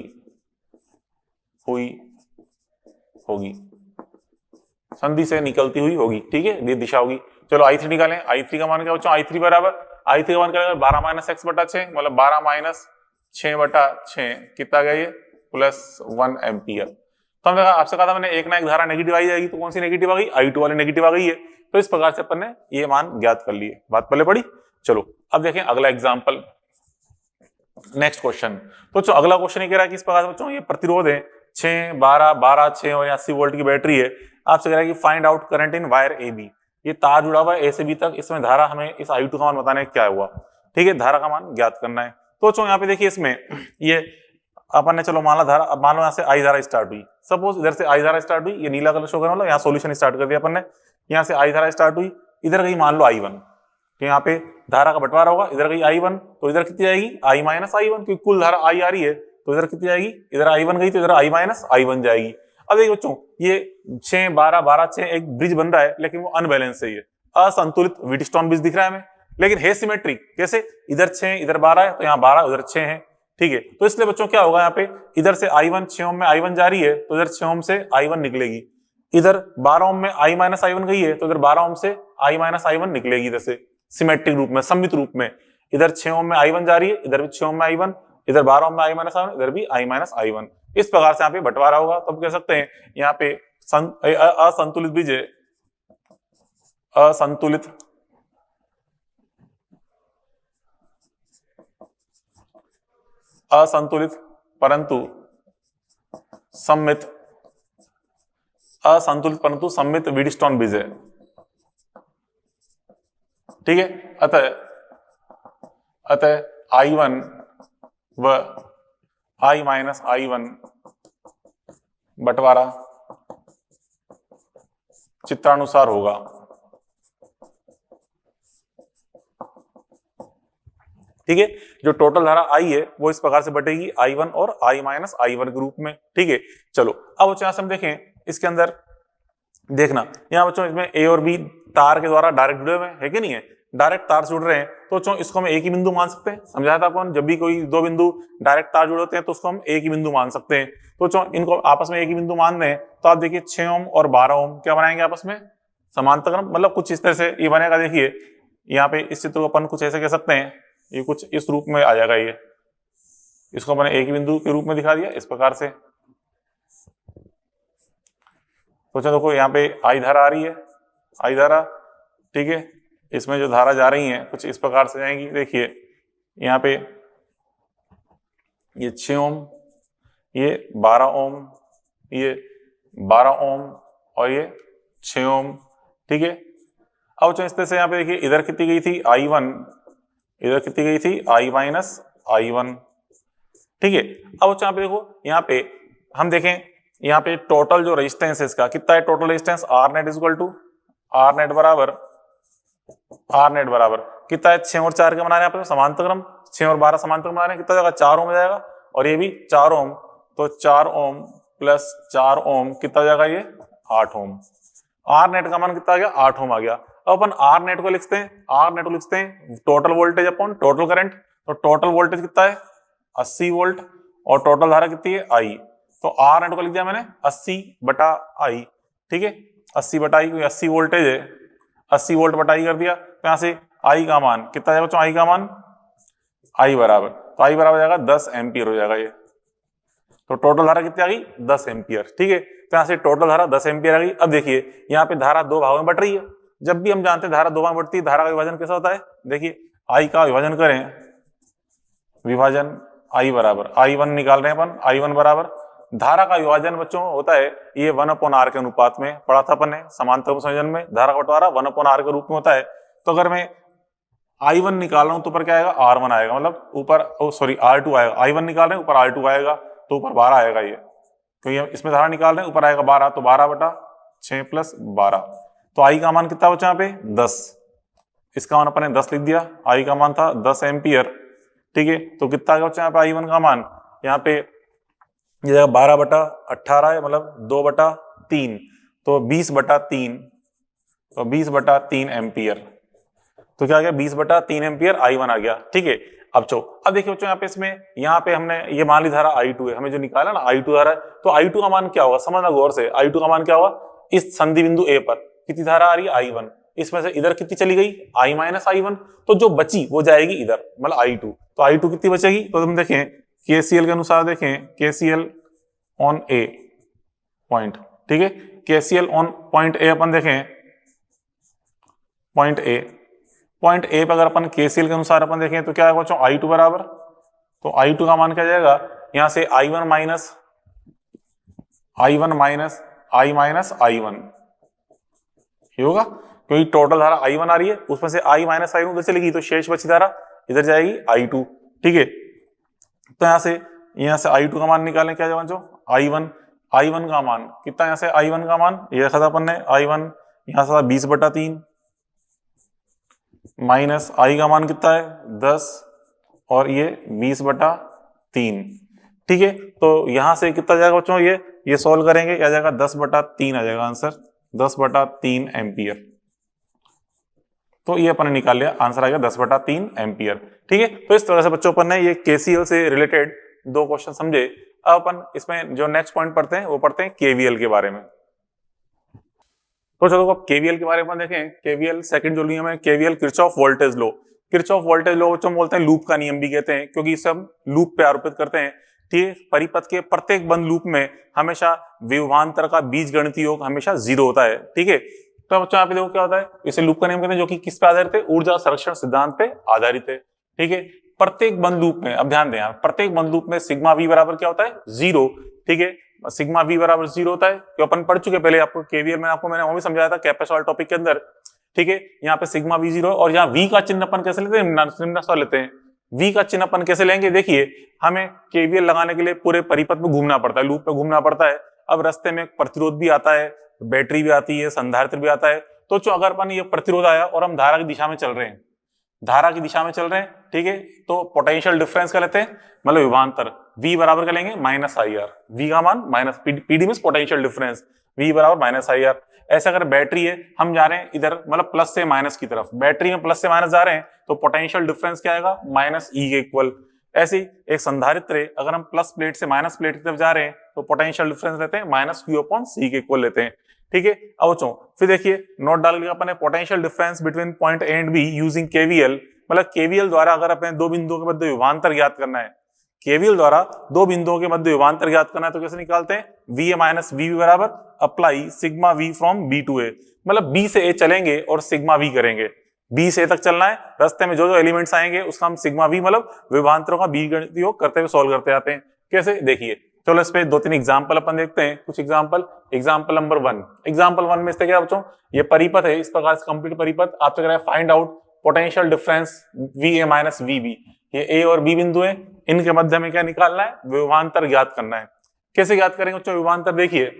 हुई होगी, संधि से निकलती हुई होगी। ठीक है, ये दिशा होगी। चलो I3 निकालें, I3 का मान क्या बच्चों, I3 बराबर, I3 का मान क्या है 12 माइनस एक्स बटा 6, मतलब 12 माइनस 6 बटा 6 कितना गया ये प्लस 1 एम्पियर। तो हमने आपसे कहा था मैंने एक ना एक धारा नेगेटिव आई जाएगी, तो कौन सी नेगेटिव आ गई, I2 वाली नेगेटिव आ गई है। तो इस प्रकार से अपन ने ये मान ज्ञात कर लिए, बात पहले पड़ी। चलो अब देखें अगला एग्जाम्पल, नेक्स्ट क्वेश्चन। तो जो अगला क्वेश्चन ये कह रहा है कि इस प्रकार से बच्चों ये प्रतिरोध है 6 12 12 6 और 80 वोल्ट की बैटरी है। आपसे कह रहा है कि find out current in wire A B, ये तार जुड़ा हुआ है ए से बी तक, इसमें धारा हमें इस I2 का मान बताना है क्या हुआ। ठीक है, धारा का मान ज्ञात करना है। तो बच्चों यहाँ पे देखिए इसमें ये अपन ने, चलो मान लो धारा, मान लो यहाँ से I धारा स्टार्ट हुई, सपोज इधर से I धारा स्टार्ट हुई, ये नीला कलर शो करने वाला, यहाँ सॉल्यूशन स्टार्ट कर दिया अपन ने, यहाँ से I धारा स्टार्ट हुई, इधर गई मान लो I1, तो यहाँ पे धारा का बंटवारा होगा, इधर गई I1 तो इधर कितनी जाएगी I माइनस I1, क्योंकि कुल धारा I आ रही है, तो इधर कितनी जाएगी, इधर I1 गई तो इधर I माइनस I1 जाएगी। अब देखिए बच्चों ये 6 12 12 6 एक ब्रिज बन रहा है, लेकिन वो अनबैलेंस है, ये असंतुलित व्हीटस्टोन ब्रिज दिख रहा है हमें, लेकिन है सिमेट्रिक, कैसे, इधर 6 इधर 12 है, तो यहाँ 12 उधर 6 है। ठीक है, तो इसलिए बच्चों क्या होगा, यहाँ पे इधर से I1 6 ओम में I1 जा रही है, तो इधर 6 ओम से I1 निकलेगी, इधर 12 ओम में I माइनस I1 गई है, तो इधर 12 ओम से I माइनस I1 निकलेगी, इधर से सिमेट्रिक रूप में, सममित रूप में, इधर 6 ओम में I1 जा रही है, इधर भी 6 ओम में I1, इधर 12 ओम में I माइनस I1, इधर भी I माइनस I1। इस प्रकार से यहाँ पे बंटवारा होगा, तो कह सकते हैं यहाँ पे असंतुलित ब्रिज है, असंतुलित असंतुलित परंतु सममित, असंतुलित परंतु सममित व्हीटस्टोन ब्रिज है। ठीक है, अतः I1 व I माइनस I1 बंटवारा चित्रानुसार होगा। ठीक है। जो टोटल धारा आई है वो इस प्रकार से बटेगी I1 और I माइनस I1 के रूप में, ठीक है। चलो अब बच्चों यहां से हम देखें, इसके अंदर देखना यहाँ बच्चों इसमें ए और बी तार के द्वारा डायरेक्ट जुड़े हुए हैं, है कि नहीं है, डायरेक्ट तार जुड़ रहे हैं, तो बच्चों इसको हम एक ही बिंदु मान सकते हैं। समझाया था अपन, जब भी कोई दो बिंदु डायरेक्ट तार जुड़े होते हैं तो उसको हम एक ही बिंदु मान सकते हैं। तो बच्चों इनको आपस में एक ही बिंदु मान दें तो आप देखिए 6 ओम और 12 ओम क्या बनाएंगे आपस में, समांतर क्रम, मतलब कुछ इस तरह से ये बनेगा। देखिए यहाँ पे इस चित्र को अपन कुछ ऐसे कह सकते हैं, ये कुछ इस रूप में आ जाएगा, ये इसको मैंने एक ही बिंदु के रूप में दिखा दिया इस प्रकार से। तो चलो देखो यहाँ पे आई धारा आ रही है, आई धारा, ठीक है। इसमें जो धारा जा रही है कुछ इस प्रकार से जाएंगी। देखिए यहाँ पे ये 6 ओम, ये 12 ओम, ये 12 ओम और ये 6 ओम, ठीक है। अब इस तरह से यहाँ पे देखिए इधर कितनी गई थी I1, इधर कितनी गई थी I माइनस I1, ठीक है। अब यहाँ पे देखो, यहाँ पे हम देखें, यहाँ पे टोटल जो रेजिस्टेंस है इसका कितना है, total resistance R net is equal to R net बराबर कितना है, 6 और 4 के बना रहे हैं आप समांतर क्रम, 6 और 12 समांतर क्रम बना रहे हैं, कितना जाएगा 4 ओम जाएगा, और ये भी 4 ओम, तो 4 ओम प्लस 4 ओम कितना जाएगा, ये 8 ओम। R नेट का मान कितना आ गया, 8 ओम आ गया। अब अपन R नेट को लिखते हैं total voltage upon total current, तो टोटल वोल्टेज कितना है 80 वोल्ट और टोटल धारा कितनी है I, तो R नेट को लिख दिया मैंने 80 बटा I, ठीक है, 80 बटा I, क्योंकि 80 वोल्टेज है, 80 वोल्ट बटा I कर दिया, तो यहाँ से I का मान कितना जाएगा बच्चों, I का मान I बराबर, तो I बराबर जाएगा 10 एम्पियर हो जाएगा ये, तो टोटल धारा कितनी आ गई 10 एम्पियर, ठीक है। तो यहाँ से टोटल धारा 10 एम्पियर आ गई। अब देखिए यहाँ पे धारा दो भागों में बट रही है, जब भी हम जानते हैं धारा दो भाग में बढ़ती है, धारा का विभाजन कैसा होता है, देखिए I का विभाजन करें, विभाजन I बराबर I1 निकाल रहे हैं अपन, I1 बराबर धारा का विभाजन बच्चों होता है ये 1/r के अनुपात में, पढ़ा था अपन ने समांतर संयोजन में, धारा का बंटवारा 1/r के रूप में होता है। तो अगर मैं I1 निकाल रहा हूं तो ऊपर क्या आएगा, R1 आएगा, मतलब ऊपर R2 आएगा, I1 निकाल रहे हैं ऊपर R2 आएगा, तो ऊपर 12 आएगा ये, क्योंकि हम इसमें धारा निकाल रहे हैं, ऊपर आएगा 12, तो 12 बटा 6 प्लस 12, तो I का मान कितना बचा यहाँ पे 10, इसका मान अपन ने 10 लिख दिया, I का मान था 10 एम्पियर, ठीक है। तो कितना बचा यहाँ पे I1 का मान, यहाँ पे ये 12 बटा 18 है, मतलब 2/3, तो 20/3, तो 20/3 एम्पियर, तो क्या आ गया 20/3 एम्पियर I1 आ गया, ठीक है। अब देखिए बच्चों यहाँ पे इसमें, यहाँ पे हमने ये मान ली धारा I2 है, हमें जो निकाला ना I2 धारा है, तो I2 का मान क्या होगा, समझना गौर से, I2 का मान क्या होगा, इस संधि बिंदु A पर कितनी धारा आ रही है I1, इसमें से इधर कितनी चली गई I माइनस I1, तो जो बची वो जाएगी इधर, मतलब I2, तो I2 कितनी बचेगी, तो तुम देखें KCL के अनुसार, देखें KCL ऑन A पॉइंट, ठीक है, KCL ऑन पॉइंट A अपन देखें, पॉइंट ए पर अगर अपन KCL के अनुसार अपन देखें तो क्या है बच्चों, I2 बराबर, तो I2 का मान क्या जाएगा, यहां से I1 minus I minus I1 ये होगा, क्योंकि टोटल धारा I1 आ रही है, उसमें से I माइनस I1 उधर चलेगी, तो शेष बची धारा इधर जाएगी I2, ठीक है। तो यहां से I2 का मान निकालें, क्या जाएगा बच्चों, I1 का मान कितना, यहां से I1 का मान ये रखा था अपन ने, I1 यहां से 20/3 माइनस I का मान कितना है 10 और ये 20/3, ठीक है। तो यहां से कितना जाएगा बच्चों, ये सॉल्व करेंगे, क्या जाएगा 10/3 आ जाएगा आंसर, 10/3 एम्पियर, तो ये अपन ने निकाल लिया, आंसर आ गया 10/3 एम्पियर, ठीक है। तो इस तरह से बच्चों अपन ने ये KCL से रिलेटेड दो क्वेश्चन समझे। अब अपन इसमें जो नेक्स्ट पॉइंट पढ़ते हैं वो पढ़ते हैं KVL के बारे में। तो चलो अब KVL के बारे में देखें, KVL सेकंड जो नियम है, KVL Kirchhoff voltage law, Kirchhoff voltage law बच्चों बोलते हैं लूप का नियम भी कहते हैं, क्योंकि इसे हम लूप पे आरोपित करते हैं, ठीक है। परिपथ के प्रत्येक बंद लूप में हमेशा विभवांतर का बीजगणितीय योग हमेशा 0 होता है, ठीक है। तो बच्चों यहाँ पे देखो क्या होता है, इसे लूप का नियम कहते हैं, जो कि किस पे आधारित है, ऊर्जा संरक्षण सिद्धांत पे आधारित है, ठीक है। प्रत्येक बंद लूप में, अब ध्यान दें यहाँ, प्रत्येक बंद लूप में सिग्मा V बराबर क्या होता है 0, ठीक है, सिग्मा V बराबर 0 होता है, जो अपन पढ़ चुके पहले आपको KVL में, आपको मैंने वो भी समझाया था कैपेसिटर वाले टॉपिक के अंदर, ठीक है। यहाँ पे सिग्मा V 0, और यहाँ V का चिन्ह अपन कैसे लेते हैं, निम्नानुसार लेते हैं। V का चिन्ह अपन कैसे लेंगे, देखिए हमें KVL लगाने के लिए पूरे परिपथ में घूमना पड़ता है, लूप पे घूमना पड़ता है। अब रास्ते में प्रतिरोध भी आता है, बैटरी भी आती है, संधारित्र भी आता है, तो जो अगर अपन ये प्रतिरोध आया और हम धारा की दिशा में चल रहे हैं, धारा की दिशा में चल रहे हैं, ठीक है, तो पोटेंशियल डिफरेंस का लेते हैं, मतलब विभवांतर V बराबर कर लेंगे माइनस आई आर, V का मान minus PD means potential difference, V बराबर माइनस आई आर। ऐसा अगर बैटरी है, हम जा रहे हैं इधर मतलब प्लस से माइनस की तरफ, बैटरी में प्लस से माइनस जा रहे हैं तो पोटेंशियल डिफरेंस क्या आएगा, माइनस ई के इक्वल। ऐसे ही एक संधारित्र है, अगर हम प्लस प्लेट से माइनस प्लेट की तरफ जा रहे हैं तो पोटेंशियल डिफरेंस लेते हैं माइनस क्यू अपॉन सी के इक्वल लेते हैं, ठीक है। अब बच्चों फिर देखिए नोट डाल लिया अपन ने, potential difference between point A and be using KVL, मतलब केवीएल द्वारा अगर अपने दो बिंदुओं के मध्य विभवांतर ज्ञात करना है, केवीएल द्वारा दो बिंदुओं के मध्य विभवांतर ज्ञात करना है तो कैसे निकालते हैं, वी ए माइनस वी बराबर apply sigma V from B to A, मतलब बी से ए चलेंगे और सिग्मा वी करेंगे, बी से ए तक चलना है, रास्ते में जो जो एलिमेंट्स आएंगे उसका हम सिग्मा वी मतलब विभवांतरों का बीजगणित योग करते हुए सॉल्व करते आते हैं। कैसे देखिए, चलो इस पे दो तीन एग्जांपल अपन देखते हैं, कुछ एग्जांपल। एग्जांपल नंबर 1, एग्जांपल 1 में इससे क्या बच्चों, ये परिपथ है, इस प्रकार से कंप्लीट परिपथ आपसे कह रहा है find out potential difference V A minus V B, ये ए और बी बिंदु है, इनके मध्य में क्या निकालना है, विभवांतर ज्ञात करना है। कैसे ज्ञात करेंगे बच्चों विभवांतर, देखिए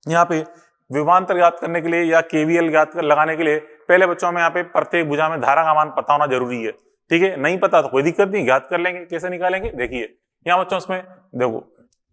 यहाँ पे विभवांतर ज्ञात करने के लिए या केवीएल ज्ञात लगाने के लिए पहले बच्चों में यहाँ पे प्रत्येक भुजा में धारा का मान पता होना जरूरी है, ठीक है, नहीं पता तो कोई दिक्कत नहीं, ज्ञात कर लेंगे। कैसे निकालेंगे, देखिए यहाँ बच्चों इसमें देखो,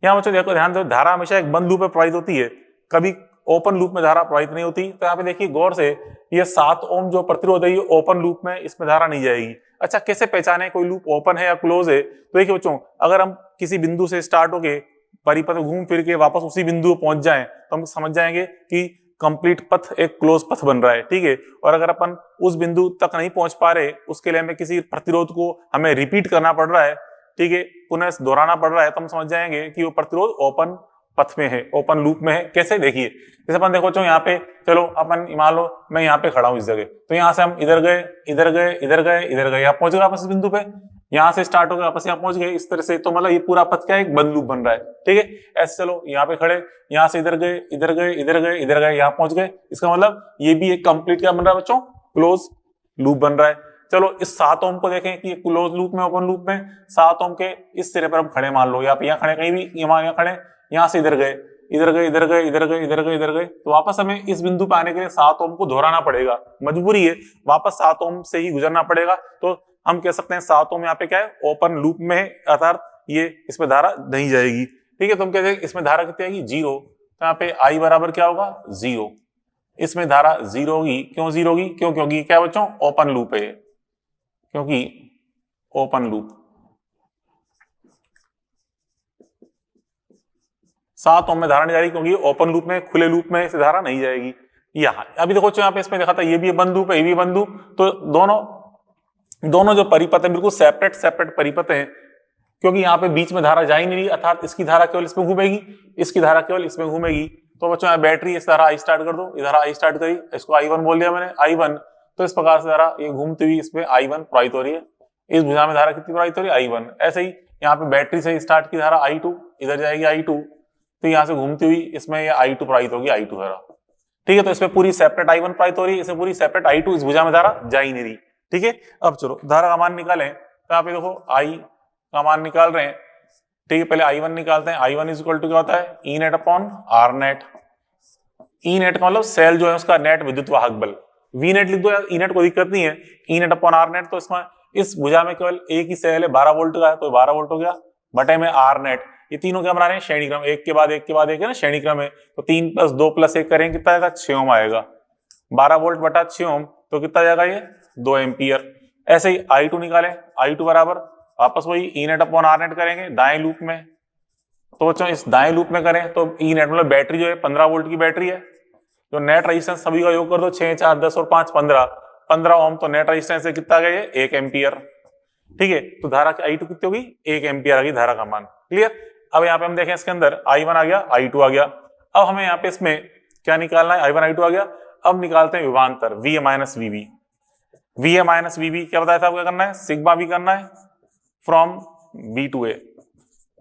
यहाँ बच्चों देखो ध्यान दो, धारा हमेशा एक बंद लूप में प्रवाहित होती है, कभी ओपन लूप में धारा प्रवाहित नहीं होती। तो यहाँ पे देखिए गौर से, ये 7 ओम जो प्रतिरोध है ये ओपन लूप में, इसमें धारा नहीं जाएगी। अच्छा कैसे पहचाने कोई लूप ओपन है या क्लोज है, तो देखिए बच्चों अगर हम किसी बिंदु से स्टार्ट होके परिपथ घूम फिर के वापस उसी बिंदु पर पहुंच जाएं तो हम समझ जाएंगे कि कंप्लीट पथ एक क्लोज पथ बन रहा है, ठीक है। और अगर अपन उस बिंदु तक नहीं पहुंच पा रहे, उसके लिए हमें किसी प्रतिरोध को हमें रिपीट करना पड़ रहा है, ठीक है, पुनः दोहराना पड़ रहा है, तो हम समझ जाएंगे कि वो प्रतिरोध ओपन पथ में है, ओपन लूप में है। कैसे, देखिए जैसे अपन देखो यहाँ पे, चलो अपन मान लो मैं यहाँ पे खड़ा हूँ इस जगह, तो यहाँ से हम इधर गए इधर गए इधर गए इधर गए, यहाँ पहुंच गए वापस इस बिंदु पे, यहाँ से स्टार्ट हो गया वापस यहाँ पहुंच गए, इस तरह से। तो मतलब ये पूरा पथ क्या है, एक बंद लूप बन रहा है, ठीक है। ऐसे चलो यहाँ पे खड़े, यहाँ से इधर गए इधर गए इधर गए इधर गए, यहाँ पहुंच गए, इसका मतलब ये भी एक कंप्लीट क्या बन रहा है बच्चों, क्लोज लूप बन रहा है। चलो इस 7 ओम को देखें कि क्लोज लूप में ओपन लूप में 7 ओम के इस सिरे पर हम खड़े, मान लो यहाँ खड़े, कहीं भी यहाँ खड़े, यहाँ से इधर गए इधर गए इधर गए इधर गए इधर गए इधर गए, तो वापस हमें इस बिंदु पे आने के लिए 7 ओम को दोहराना पड़ेगा, मजबूरी है, वापस 7 ओम से ही गुजरना पड़ेगा। तो हम कह सकते हैं 7 ओम यहाँ पे क्या है, ओपन लूप में है, अर्थात ये इसमें धारा नहीं जाएगी, ठीक है। तो हम कहते हैं इसमें धारा कितनी आएगी, 0, तो यहाँ पे आई बराबर क्या होगा, 0, इसमें धारा 0 होगी। क्यों 0 होगी, क्योंकि क्या बच्चों, ओपन लूप है, क्योंकि ओपन लूप। 7 ओम में धारा नहीं जा रही क्योंकि ओपन लूप में, खुले लूप में इसे धारा नहीं जाएगी। यहाँ अभी देखो यहाँ पे इसमें देखा था, ये भी बंद लूप है, ये भी बंद लूप, तो दोनों जो परिपथ है बिल्कुल सेपरेट परिपथ है, क्योंकि यहाँ पे बीच में धारा जा ही नहीं रही, अर्थात इसकी धारा केवल इसमें घूमेगी, इसकी धारा केवल इसमें घूमेगी। तो बच्चों यहाँ बैटरी, इस धारा आई स्टार्ट कर दो, इधर आई स्टार्ट करी, इसको I1 बोल दिया मैंने, I1, तो इस प्रकार से धारा ये घूमती हुई इसमें I1 प्रवाहित हो रही है, इस भुजा में धारा कितनी प्रवाहित हो रही है, I1। ऐसे ही यहाँ पे बैटरी से स्टार्ट की धारा I2, इधर जाएगी I2, तो यहाँ से घूमती हुई इसमें ये I2 प्रवाहित होगी, I2 धारा, ठीक है। तो इसमें पूरी सेपरेट I1 प्रवाहित हो रही है, इसमें पूरी सेपरेट I2, इस भुजा में धारा जा ही नहीं रही, ठीक है। अब चलो धारा का मान निकालें, तो यहाँ पे देखो I का मान निकाल रहे हैं, ठीक है। पहले I1 निकालते हैं, I1 इज इक्वल टू क्या होता है, E net upon R net. E net का मतलब सेल जो है उसका नेट विद्युत वाहक बल, वी नेट लिख दो यार, ई नेट को दिक्कत नहीं है, E net upon R net. तो इसमें इस भुजा में केवल एक ही सेल है, 12 वोल्ट का है, तो 12 वोल्ट हो गया, बटे में आर नेट। ये तीनों क्या बना रहे हैं, श्रेणी क्रम, एक के बाद एक के बाद एक है ना, श्रेणी क्रम है, तो 3 + 2 + 1 करेंगे कितना आएगा, 6 ओम आएगा, 12 वोल्ट बटा 6 ओम, तो कितना जाएगा ये 2 एम्पियर। ऐसे ही I2 निकालें, I2 बराबर वापस वही ई नेट अपॉन आर नेट करेंगे दाएं लूप में। तो बच्चों इस दाएं लूप में करें तो ई नेट मतलब बैटरी जो है 15 वोल्ट की बैटरी है, जो नेट रेजिस्टेंस सभी का योग कर दो, 6 4 10 और 5 15 ओम, तो नेट रेजिस्टेंस से कितना आ गया, 1 एम्पियर, ठीक है। तो धारा की I2 कितनी होगी, 1 एम्पियर आ गई धारा का मान, क्लियर। अब यहाँ पे हम देखें, इसके अंदर I1 आ गया, I2 आ गया, अब हमें यहाँ पे इसमें क्या निकालना है, I1 I2 आ गया, अब निकालते हैं विभवांतर VA minus VB। VA minus VB क्या बताया था, क्या करना है, सिग्मा भी करना है from B to A,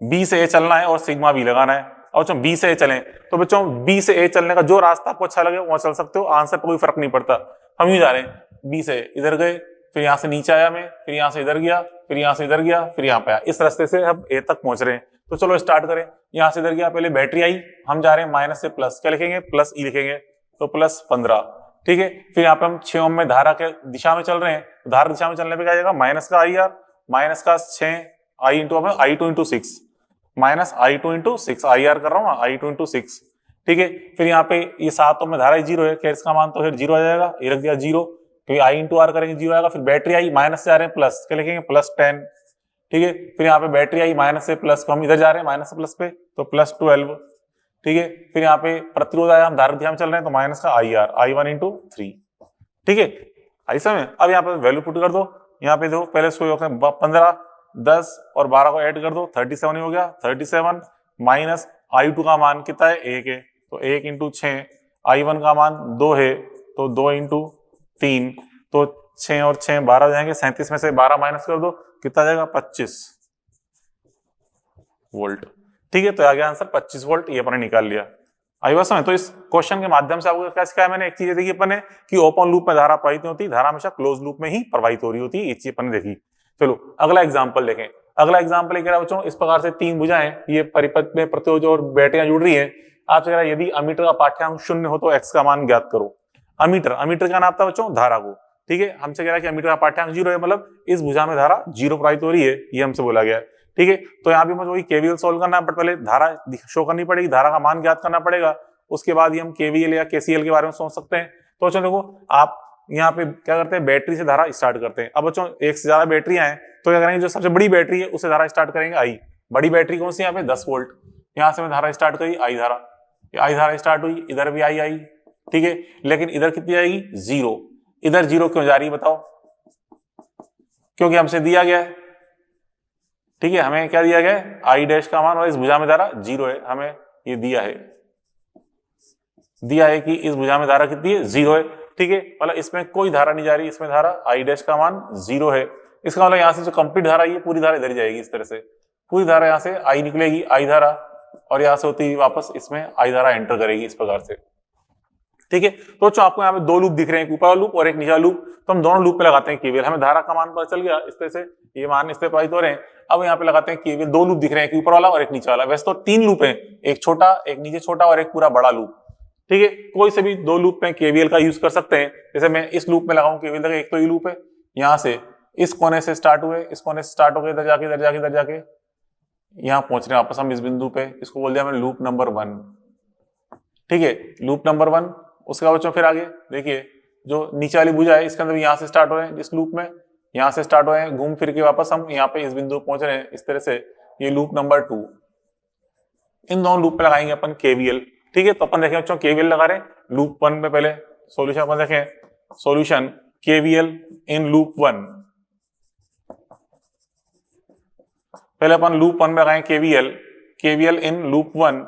B से A चलना है और सिग्मा भी लगाना है। और बच्चों B से A चलें, तो बच्चों B से A चलने का जो रास्ता आपको अच्छा लगे वहां चल सकते हो, आंसर पर कोई फर्क नहीं पड़ता। हम यूं जा रहे हैं, B से इधर गए, फिर यहाँ से नीचे आया मैं, फिर यहाँ से इधर गया, फिर यहाँ से इधर गया, फिर यहाँ पे आया, इस रास्ते से हम A तक पहुंच रहे हैं। तो चलो स्टार्ट करें, यहाँ से इधर गया, पहले बैटरी आई, हम जा रहे हैं माइनस से प्लस, क्या लिखेंगे, प्लस ई लिखेंगे, तो +15, ठीक है। फिर यहाँ पे हम 6 ओम में धारा के दिशा में चल रहे हैं, तो धारा दिशा में चलने पे क्या आएगा, माइनस का आई आर, माइनस का 6 I into I2 into 6, minus I2 into 6, I R कर रहा हूँ ना, I2 इंटू 6, ठीक है। फिर यहाँ पे ये 7 ओम में धारा 0 है, खैर इसका मान तो फिर 0 आ जाएगा, ये रख दिया 0, क्योंकि आई इंटू आर करेंगे 0 आएगा। फिर बैटरी आई माइनस से आ रहे हैं प्लस, क्या लिखेंगे, प्लस 10, ठीक है। फिर यहाँ पे बैटरी आई माइनस से प्लस, हम इधर जा रहे हैं माइनस से प्लस पे, तो प्लस 12, ठीक है। फिर यहाँ पे प्रतिरोध आया, हम धारा दिशा में चल रहे हैं, तो माइनस का आई आर, I1 इंटू 3, ठीक है। ऐसा में अब यहाँ पे वैल्यू पुट कर दो, यहाँ पे देखो पहले इसको 15, 10 और 12 को ऐड कर दो, 37 हो गया, 37 माइनस I2 का मान कितना है, 1 है, तो 1 इंटू 6, I1 का मान 2 है, तो 2 इंटू 3, तो 6 और 6 12 हो जाएंगे, 37 में से 12 माइनस कर दो, कितना जाएगा, 25 वोल्ट, ठीक है। तो आ गया आंसर 25 वोल्ट, ये अपने निकाल लिया। आई बात समझ। तो इस क्वेश्चन के माध्यम से आपको क्या सिखाया मैंने, एक चीज देखी अपन ने कि ओपन लूप में धारा प्रवाहित होती है, धारा हमेशा क्लोज लूप में ही प्रवाहित हो रही होती है, ये चीज अपन ने देखी। चलो अगला एग्जांपल देखें। अगला एग्जांपल ये कह रहा है बच्चों, इस प्रकार से 3 भुजाएं, ये परिपथ में प्रतिरोध और बैटरियां जुड़ रही है। आपसे कह रहा है यदि अमीटर का पाठ्यांक 0 हो तो x का मान ज्ञात करो। अमीटर का नाम था बच्चों धारा को, ठीक है। हमसे कह रहा है कि अमीटर का पाठ्यांक 0 है, मतलब इस भुजा में धारा 0 प्रवाहित हो रही है, ये हमसे बोला गया है, ठीक है। तो यहाँ भी मुझे वही केवीएल सोल्व करना है, बट पहले धारा शो करनी पड़ेगी, धारा का मान ज्ञात करना पड़ेगा, उसके बाद ही हम केवीएल या केसीएल के बारे में सोच सकते हैं। तो बच्चों देखो, आप यहाँ पे क्या करते हैं, बैटरी से धारा स्टार्ट करते हैं। अब बच्चों एक से ज्यादा बैटरियां हैं, तो क्या करेंगे, जो सबसे बड़ी बैटरी है उससे धारा स्टार्ट करेंगे, आई। बड़ी बैटरी कौन सी, यहाँ पे 10 वोल्ट, यहाँ से मैं धारा स्टार्ट करी, आई धारा स्टार्ट हुई, इधर भी आई, ठीक है। लेकिन इधर कितनी आएगी, 0। इधर 0 क्यों जा रही है बताओ, क्योंकि हमसे दिया गया है, ठीक है, हमें क्या दिया गया है, आई डैश का मान, और इस भुजा में धारा 0 है, हमें ये दिया है कि इस भुजा में धारा कितनी है, 0 है, ठीक है। मतलब इसमें कोई धारा नहीं जा रही, इसमें धारा आई डैश का मान 0 है। इसका मतलब यहाँ से जो कंप्लीट धारा है, पूरी धारा इधर जाएगी, इस तरह से पूरी धारा यहाँ से आई निकलेगी, आई धारा, और यहाँ से होती हुई वापस इसमें आई धारा एंटर करेगी, इस प्रकार से, ठीक है। तो आपको यहाँ पे 2 लूप दिख रहे हैं, एक ऊपर वाला लूप और एक नीचे वाला लूप, तो हम दोनों लूप पे लगाते हैं केवीएल, हमें धारा का मान पता चल गया, इस तरह से ये मान इस पे प्रवाहित हो रहे हैं। अब यहाँ पे लगाते हैं केवीएल, 2 लूप दिख रहे हैं, एक ऊपर वाला और एक नीचे वाला। वैसे तो 3 लूप हैं, एक छोटा, एक नीचे छोटा और एक पूरा बड़ा लूप, ठीक है। कोई से भी 2 लूप में केवीएल का यूज कर सकते हैं। जैसे मैं इस लूप में लगाऊं केवीएल, एक तो ये लूप है, यहाँ से इस कोने से स्टार्ट हुए, इस कोने से स्टार्ट हो गए, इधर जाके यहाँ पहुंच रहे हैं वापस हम इस बिंदु पे, इसको बोल दिया मैंने लूप नंबर 1, ठीक है, लूप नंबर 1। उसके बाद बच्चों फिर आगे देखिए, जो नीचे वाली भुजा है इसके अंदर भी यहाँ से स्टार्ट हो रहे हैं, इस लूप में यहाँ से स्टार्ट हुए हैं, घूम फिर के वापस हम यहाँ पे इस बिंदु पहुंच रहे हैं, इस तरह से ये लूप नंबर 2। इन दोनों लूप पे लगाएंगे अपन केवीएल, ठीक है। तो अपन देखें बच्चों, केवीएल लगा रहे हैं लूप 1 में, पहले सॉल्यूशन अपन देखें, सॉल्यूशन केवीएल इन लूप 1। पहले अपन लूप 1 में लगाएं केवीएल इन लूप 1।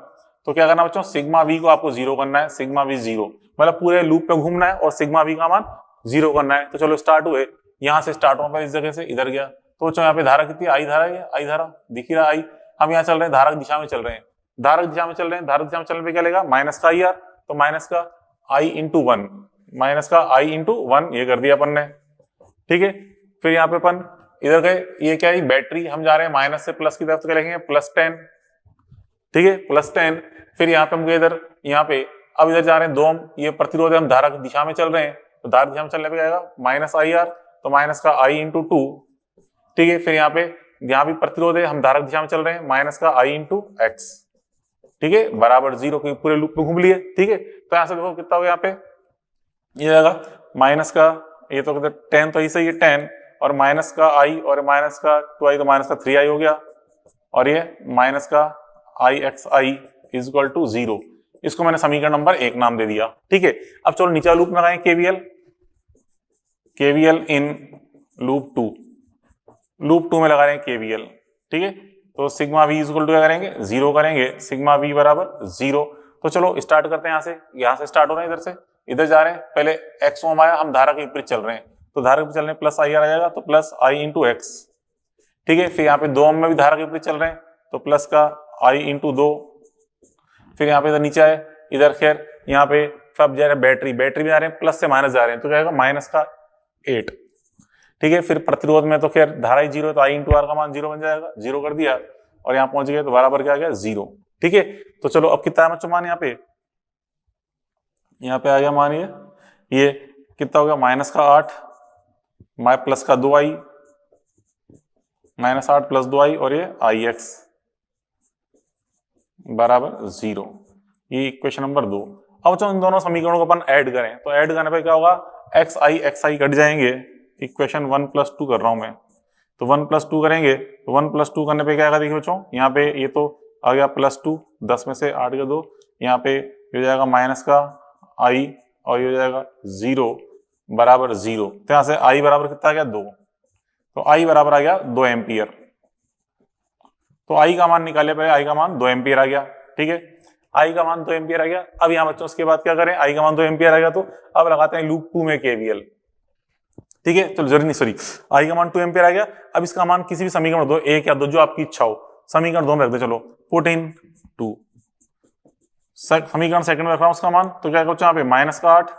तो क्या करना बच्चों, सिग्मा वी को आपको 0 करना है, सिग्मा वी 0, मतलब पूरे लूप पे घूमना है और सिग्मा वी का मान 0 करना है। तो चलो स्टार्ट हुए, यहाँ से स्टार्ट हुआ, इस जगह से इधर गया, तो बच्चों यहाँ पे धारा कितनी, आई धारा दिख रहा, आई। हम यहाँ चल रहे हैं, धारा की दिशा में चल रहे हैं, धारा दिशा में चलने पे क्या लेगा, माइनस का आई आर, तो माइनस का आई इंटू 1, माइनस का आई इंटू 1, ये कर दिया अपन ने, ठीक है। फिर यहाँ पे अपन इधर गए, ये क्या है, बैटरी, हम जा रहे हैं माइनस से प्लस की तरफ, तो क्या लिखेंगे, +10, ठीक है, +10। फिर यहाँ पे हम गए इधर, यहाँ पे अब इधर जा रहे हैं 2 ओम, ये प्रतिरोध है, हम धारा की दिशा में चल रहे हैं, तो धारा दिशा में चलने पे आएगा माइनस आई आर, तो माइनस का आई इंटू 2, ठीक है। फिर यहाँ भी प्रतिरोध है, हम धारा की दिशा में चल रहे हैं, माइनस का आई इंटू एक्स, ठीक है, बराबर 0, क्योंकि पूरे लूप में घूम लिए, ठीक है। तो यहाँ से देखो कितना हो गया, यहाँ पे ये आएगा माइनस का, ये तो 10, तो इसे ये 10 और माइनस का आई और माइनस का 2i, तो माइनस का 3i हो गया, और ये माइनस का I x I is equal to 0। इसको मैंने समीकरण नंबर 1 नाम दे दिया, ठीक है। अब चलो नीचे लूप में लगाएं केवीएल इन लूप 2, लूप 2 में लगा रहे हैं केवीएल, ठीक है। तो sigma V is equal to क्या करेंगे, 0 करेंगे, सिग्मा वी बराबर 0। तो चलो स्टार्ट करते हैं, यहाँ से स्टार्ट हो रहे हैं, इधर से इधर जा रहे हैं, पहले x ओम आया, हम धारा के विपरीत चल रहे हैं, तो धारा के विपरीत चलने प्लस आई आर आ जाएगा, तो प्लस आई इंटू एक्स, ठीक है। फिर यहाँ पे 2 ओम में भी धारा के विपरीत चल रहे हैं, तो प्लस का आई इंटू 2। फिर यहाँ पे इधर नीचे आए, इधर खैर यहाँ पे सब जा रहे हैं बैटरी भी जा रहे हैं, प्लस से माइनस जा रहे हैं, तो क्या आएगा माइनस का 8, ठीक है। फिर प्रतिरोध में तो खैर धारा ही 0 है, तो आई इंटू आर का मान 0 बन जाएगा, 0 कर दिया, और यहाँ पहुंच गए तो बराबर क्या आ गया, 0, ठीक है। तो चलो अब कितना है बच्चों मान, यहाँ पे आ गया मान, ये कितना हो गया माइनस का 8 प्लस का 2i, -8 + 2i और ये ix बराबर 0। ये इक्वेशन नंबर 2। अब जो इन दोनों समीकरणों को अपन ऐड करें तो ऐड करने पे क्या होगा, xi कट जाएंगे, इक्वेशन 1 + 2 कर रहा हूं मैं, तो 1 + 2 करेंगे तो 1 + 2 करने पे क्या आएगा देखिए बच्चों, यहाँ पे ये तो आ गया +2, 10 में से 8 का 2, यहाँ पे हो जाएगा माइनस का i और ये हो जाएगा 0 बराबर 0। तो यहाँ से i बराबर कितना आ गया 2, तो i बराबर आ गया 2 एम्पियर। तो i का मान निकाले, पहले i का मान 2 एम्पियर आ गया, ठीक है, i का मान 2 एम्पियर आ गया। अब यहाँ बच्चों उसके बाद क्या करें, i का मान 2 एम्पियर आ गया तो अब लगाते हैं लूप 2 में KVL, ठीक है, चलो जरूरी नहीं, सॉरी, i का मान 2 एम्पियर आ गया। अब इसका मान किसी भी समीकरण दो, एक या दो, जो आपकी इच्छा हो, समीकरण 2 में रख दो, चलो पुट इन 2, समीकरण सेकंड में रख रहा हूं उसका मान, तो क्या करो यहाँ पे माइनस का 8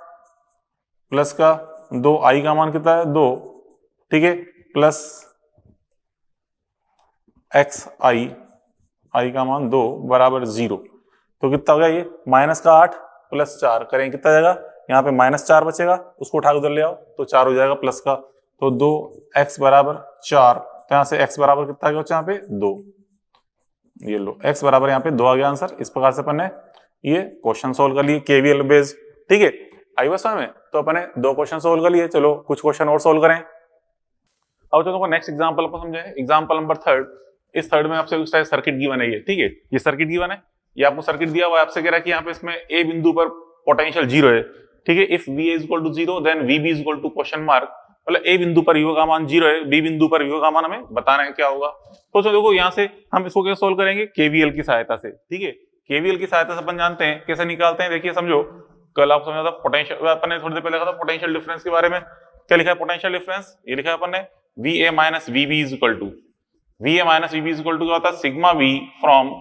प्लस का 2, i का मान कितना है 2, ठीक है, प्लस xi, i का मान 2 बराबर 0। तो कितना हो गया ये, माइनस का 8 प्लस 4 करें कितना जाएगा, यहाँ पे -4 बचेगा, उसको उठा के उधर ले आओ तो 4 हो जाएगा प्लस का, तो 2x बराबर 4। तो यहाँ से x बराबर कितना आ गया यहाँ पे 2, ये लो x बराबर यहाँ पे 2 आ गया आंसर। इस प्रकार से अपन ने ये क्वेश्चन सोल्व कर लिए KVL बेस्ड, ठीक है, आई बस में। तो अपन ने 2 क्वेश्चन सोल्व कर लिए, चलो कुछ क्वेश्चन और सोल्व करें। अब चलो नेक्स्ट एग्जांपल को समझे, एग्जांपल नंबर 3। इस थर्ड में आपसे कुछ सर्किट गिवन है, ये ठीक है, ये सर्किट गिवन है, ये आपको सर्किट दिया हुआ है, आपसे कह रहा है कि यहाँ पे इसमें a बिंदु पर पोटेंशियल 0 है, ठीक है, if v is equal to 0 then vb is equal to question mark, मतलब a बिंदु पर v का मान 0 है, b बिंदु पर v का मान हमें बताना है क्या होगा। तो चलो देखो यहाँ से हम इसको कैसे सोल्व करेंगे, KVL की सहायता से, ठीक है, KVL की सहायता से अपन जानते हैं कैसे निकालते हैं। देखिए समझो, कल आपको समझा था पोटेंशियल, अपन ने थोड़ी देर पहले लिखा था पोटेंशियल डिफरेंस के बारे में, क्या लिखा है पोटेंशियल डिफरेंस, ये लिखा है अपन ने VA minus VB is equal to, VA minus VB is equal to क्या होता है, sigma V from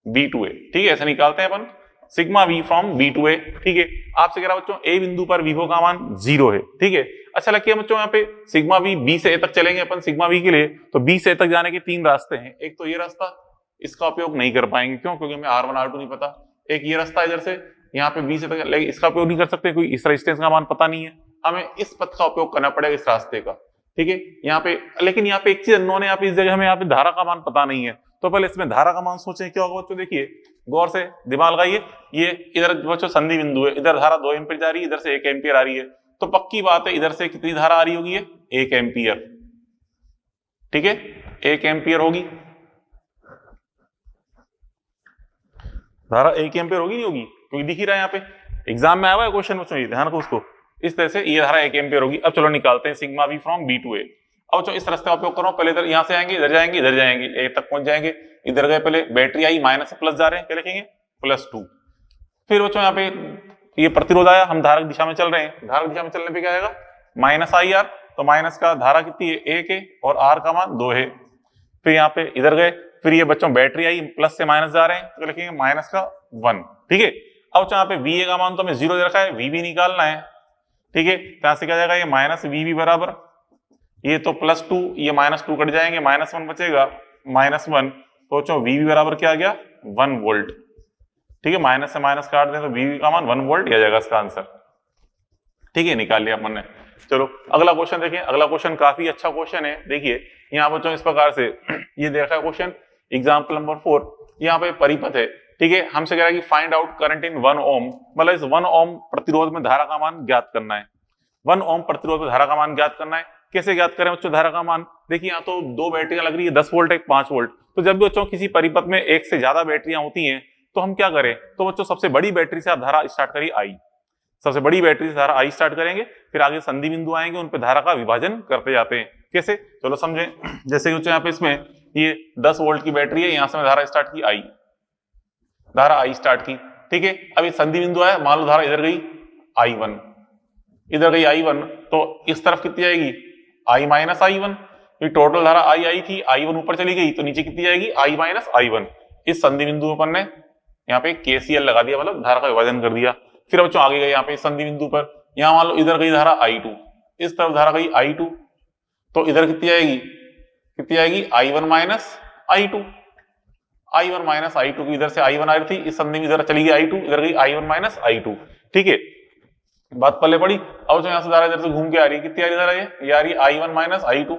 B to A, ठीक है, ऐसे निकालते हैं अपन, sigma V from B to A, ठीक है। आपसे कह रहा बच्चों A बिंदु पर विभव का मान 0 है, ठीक है। अच्छा लगे बच्चों यहाँ पे सिग्मा V B से A तक चलेंगे अपन सिग्मा V के लिए, तो B से A तक जाने के 3 रास्ते हैं, एक तो ये रास्ता, इसका उपयोग नहीं कर पाएंगे, क्यों, क्योंकि हमें R1 R2 नहीं पता। एक ये रास्ता इधर से यहाँ पे B से तक, लेकिन इसका उपयोग नहीं कर सकते, कोई इस रेजिस्टेंस का मान पता नहीं है, हमें इस पथ का उपयोग करना पड़ेगा, इस रास्ते का, ठीक है। यहाँ पे लेकिन यहाँ पे एक चीज उन्होंने यहाँ पे इस जगह हमें यहाँ पे धारा का मान पता नहीं है, तो पहले इसमें धारा का मान सोचें क्या होगा बच्चों। देखिए गौर से दिमाग लगाइए, ये इधर बच्चों संधि बिंदु है, इधर धारा 2 एम्पीयर जा रही है, इधर से 1 एम्पीयर आ रही है, तो पक्की बात है इधर से कितनी धारा आ रही होगी, ये 1 एम्पीयर, ठीक है, 1 एम्पीयर होगी धारा, 1 एम्पीयर होगी नहीं होगी, क्योंकि दिख ही रहा है यहाँ पे एग्जाम में आया हुआ है क्वेश्चन बच्चों, ये ध्यान रखो उसको, इस तरह से ये धारा 1 एम्पीयर होगी। अब चलो निकालते हैं sigma V from B to A। अब चलो इस रास्ते का उपयोग करो, पहले इधर यहाँ से आएंगे, इधर जाएंगे, इधर जाएंगे, A तक पहुंच जाएंगे, इधर गए, पहले बैटरी आई माइनस से प्लस जा रहे हैं, क्या लिखेंगे +2। फिर बच्चों यहाँ पे ये प्रतिरोध आया, हम धारक दिशा में चल रहे हैं, धारक दिशा में चलने पे क्या आएगा -IR, तो माइनस का धारा कितनी है 1 है और R का मान 2 है। फिर यहाँ पे इधर गए, फिर ये बच्चों बैटरी आई प्लस से माइनस जा रहे हैं, तो लिखेंगे -1, ठीक है। अब यहाँ पे VA का मान तो हमें 0 दे रखा है, VB निकालना है, ठीक है, यहाँ से क्या जाएगा ये -VB बराबर, ये तो +2, ये -2 कट जाएंगे, -1 बचेगा, -1, तो VB बराबर क्या आ गया 1 वोल्ट, ठीक है, माइनस से माइनस काट दें तो VB का मान 1 वोल्ट आ जाएगा इसका आंसर, ठीक है, निकाल लिया अपन ने। चलो अगला क्वेश्चन देखें, अगला क्वेश्चन काफी अच्छा क्वेश्चन है। देखिए यहाँ बच्चों इस प्रकार से ये देखा है क्वेश्चन, एग्जाम्पल नंबर 4, यहाँ पे परिपथ है, ठीक है, हमसे कह रहा है कि फाइंड आउट करंट इन 1 ओम, मतलब इस 1 ओम प्रतिरोध में धारा का मान ज्ञात करना है, 1 ओम प्रतिरोध में धारा का मान ज्ञात करना है। कैसे ज्ञात करें बच्चों धारा का मान, देखिए यहाँ तो 2 बैटरियां लग रही है, 10 वोल्ट एक 5 वोल्ट, तो जब भी बच्चों किसी परिपथ में एक से ज्यादा बैटरियां होती हैं तो हम क्या करें, तो बच्चों सबसे बड़ी बैटरी से आप धारा स्टार्ट करिए I, सबसे बड़ी बैटरी से धारा I स्टार्ट करेंगे, फिर आगे संधि बिंदु आएंगे, उन पे धारा का विभाजन करते जाते हैं। कैसे, चलो समझें। जैसे कि यहाँ पे इसमें ये 10 वोल्ट की बैटरी है, यहाँ से मैं धारा स्टार्ट की I, धारा I स्टार्ट की, ठीक है। अब ये संधि बिंदु आया, मान लो धारा इधर गई I1, इधर गई I1, तो इस तरफ कितनी आएगी I माइनस I1, टोटल धारा I थी, I1 ऊपर चली गई तो नीचे कितनी आएगी I माइनस I1। इस संधि बिंदु पर ने यहाँ पे KCL लगा दिया, मतलब धारा का विभाजन कर दिया। फिर बच्चों आगे गए यहाँ पे संधि बिंदु पर, यहाँ मान लो इधर गई धारा I2, इस तरफ धारा गई I2, तो इधर कितनी आएगी I1 minus I2, I1 minus I2 की इधर से I1 आ रही थी, इस संधि में इधर चली गई I2, इधर गई I1 माइनस I2, ठीक है। बात पल्ले पड़ी। अब जो यहाँ से धारा इधर से घूम के आ रही है, कितनी आ रही है धारा ये आ रही है I1 minus I2,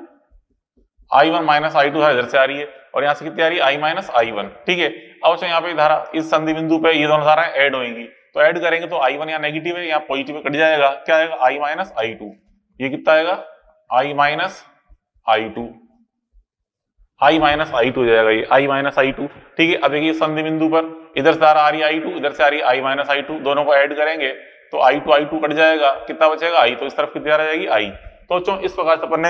I1 minus I2 धारा इधर से आ रही है, और यहाँ से कितनी आ रही है I माइनस I1, ठीक है। अब जो यहाँ पे धारा इस संधि बिंदु पे ये दोनों धाराएं ऐड होंगी, तो ऐड करेंगे तो I1 यहाँ नेगेटिव है, यहाँ पॉजिटिव कट जाएगा, क्या आएगा I माइनस I2, ये कितना आएगा I minus I2, I minus I2 हो जाएगा ये I माइनस I2, ठीक है। अब देखिए संधि बिंदु पर इधर से धारा आ रही है I2, इधर से आ रही है I माइनस I2, दोनों को ऐड करेंगे तो I2 कट जाएगा, कितना बचेगा I, तो इस तरफ कितनी धारा जाएगी I। तो इस प्रकार से अपन ने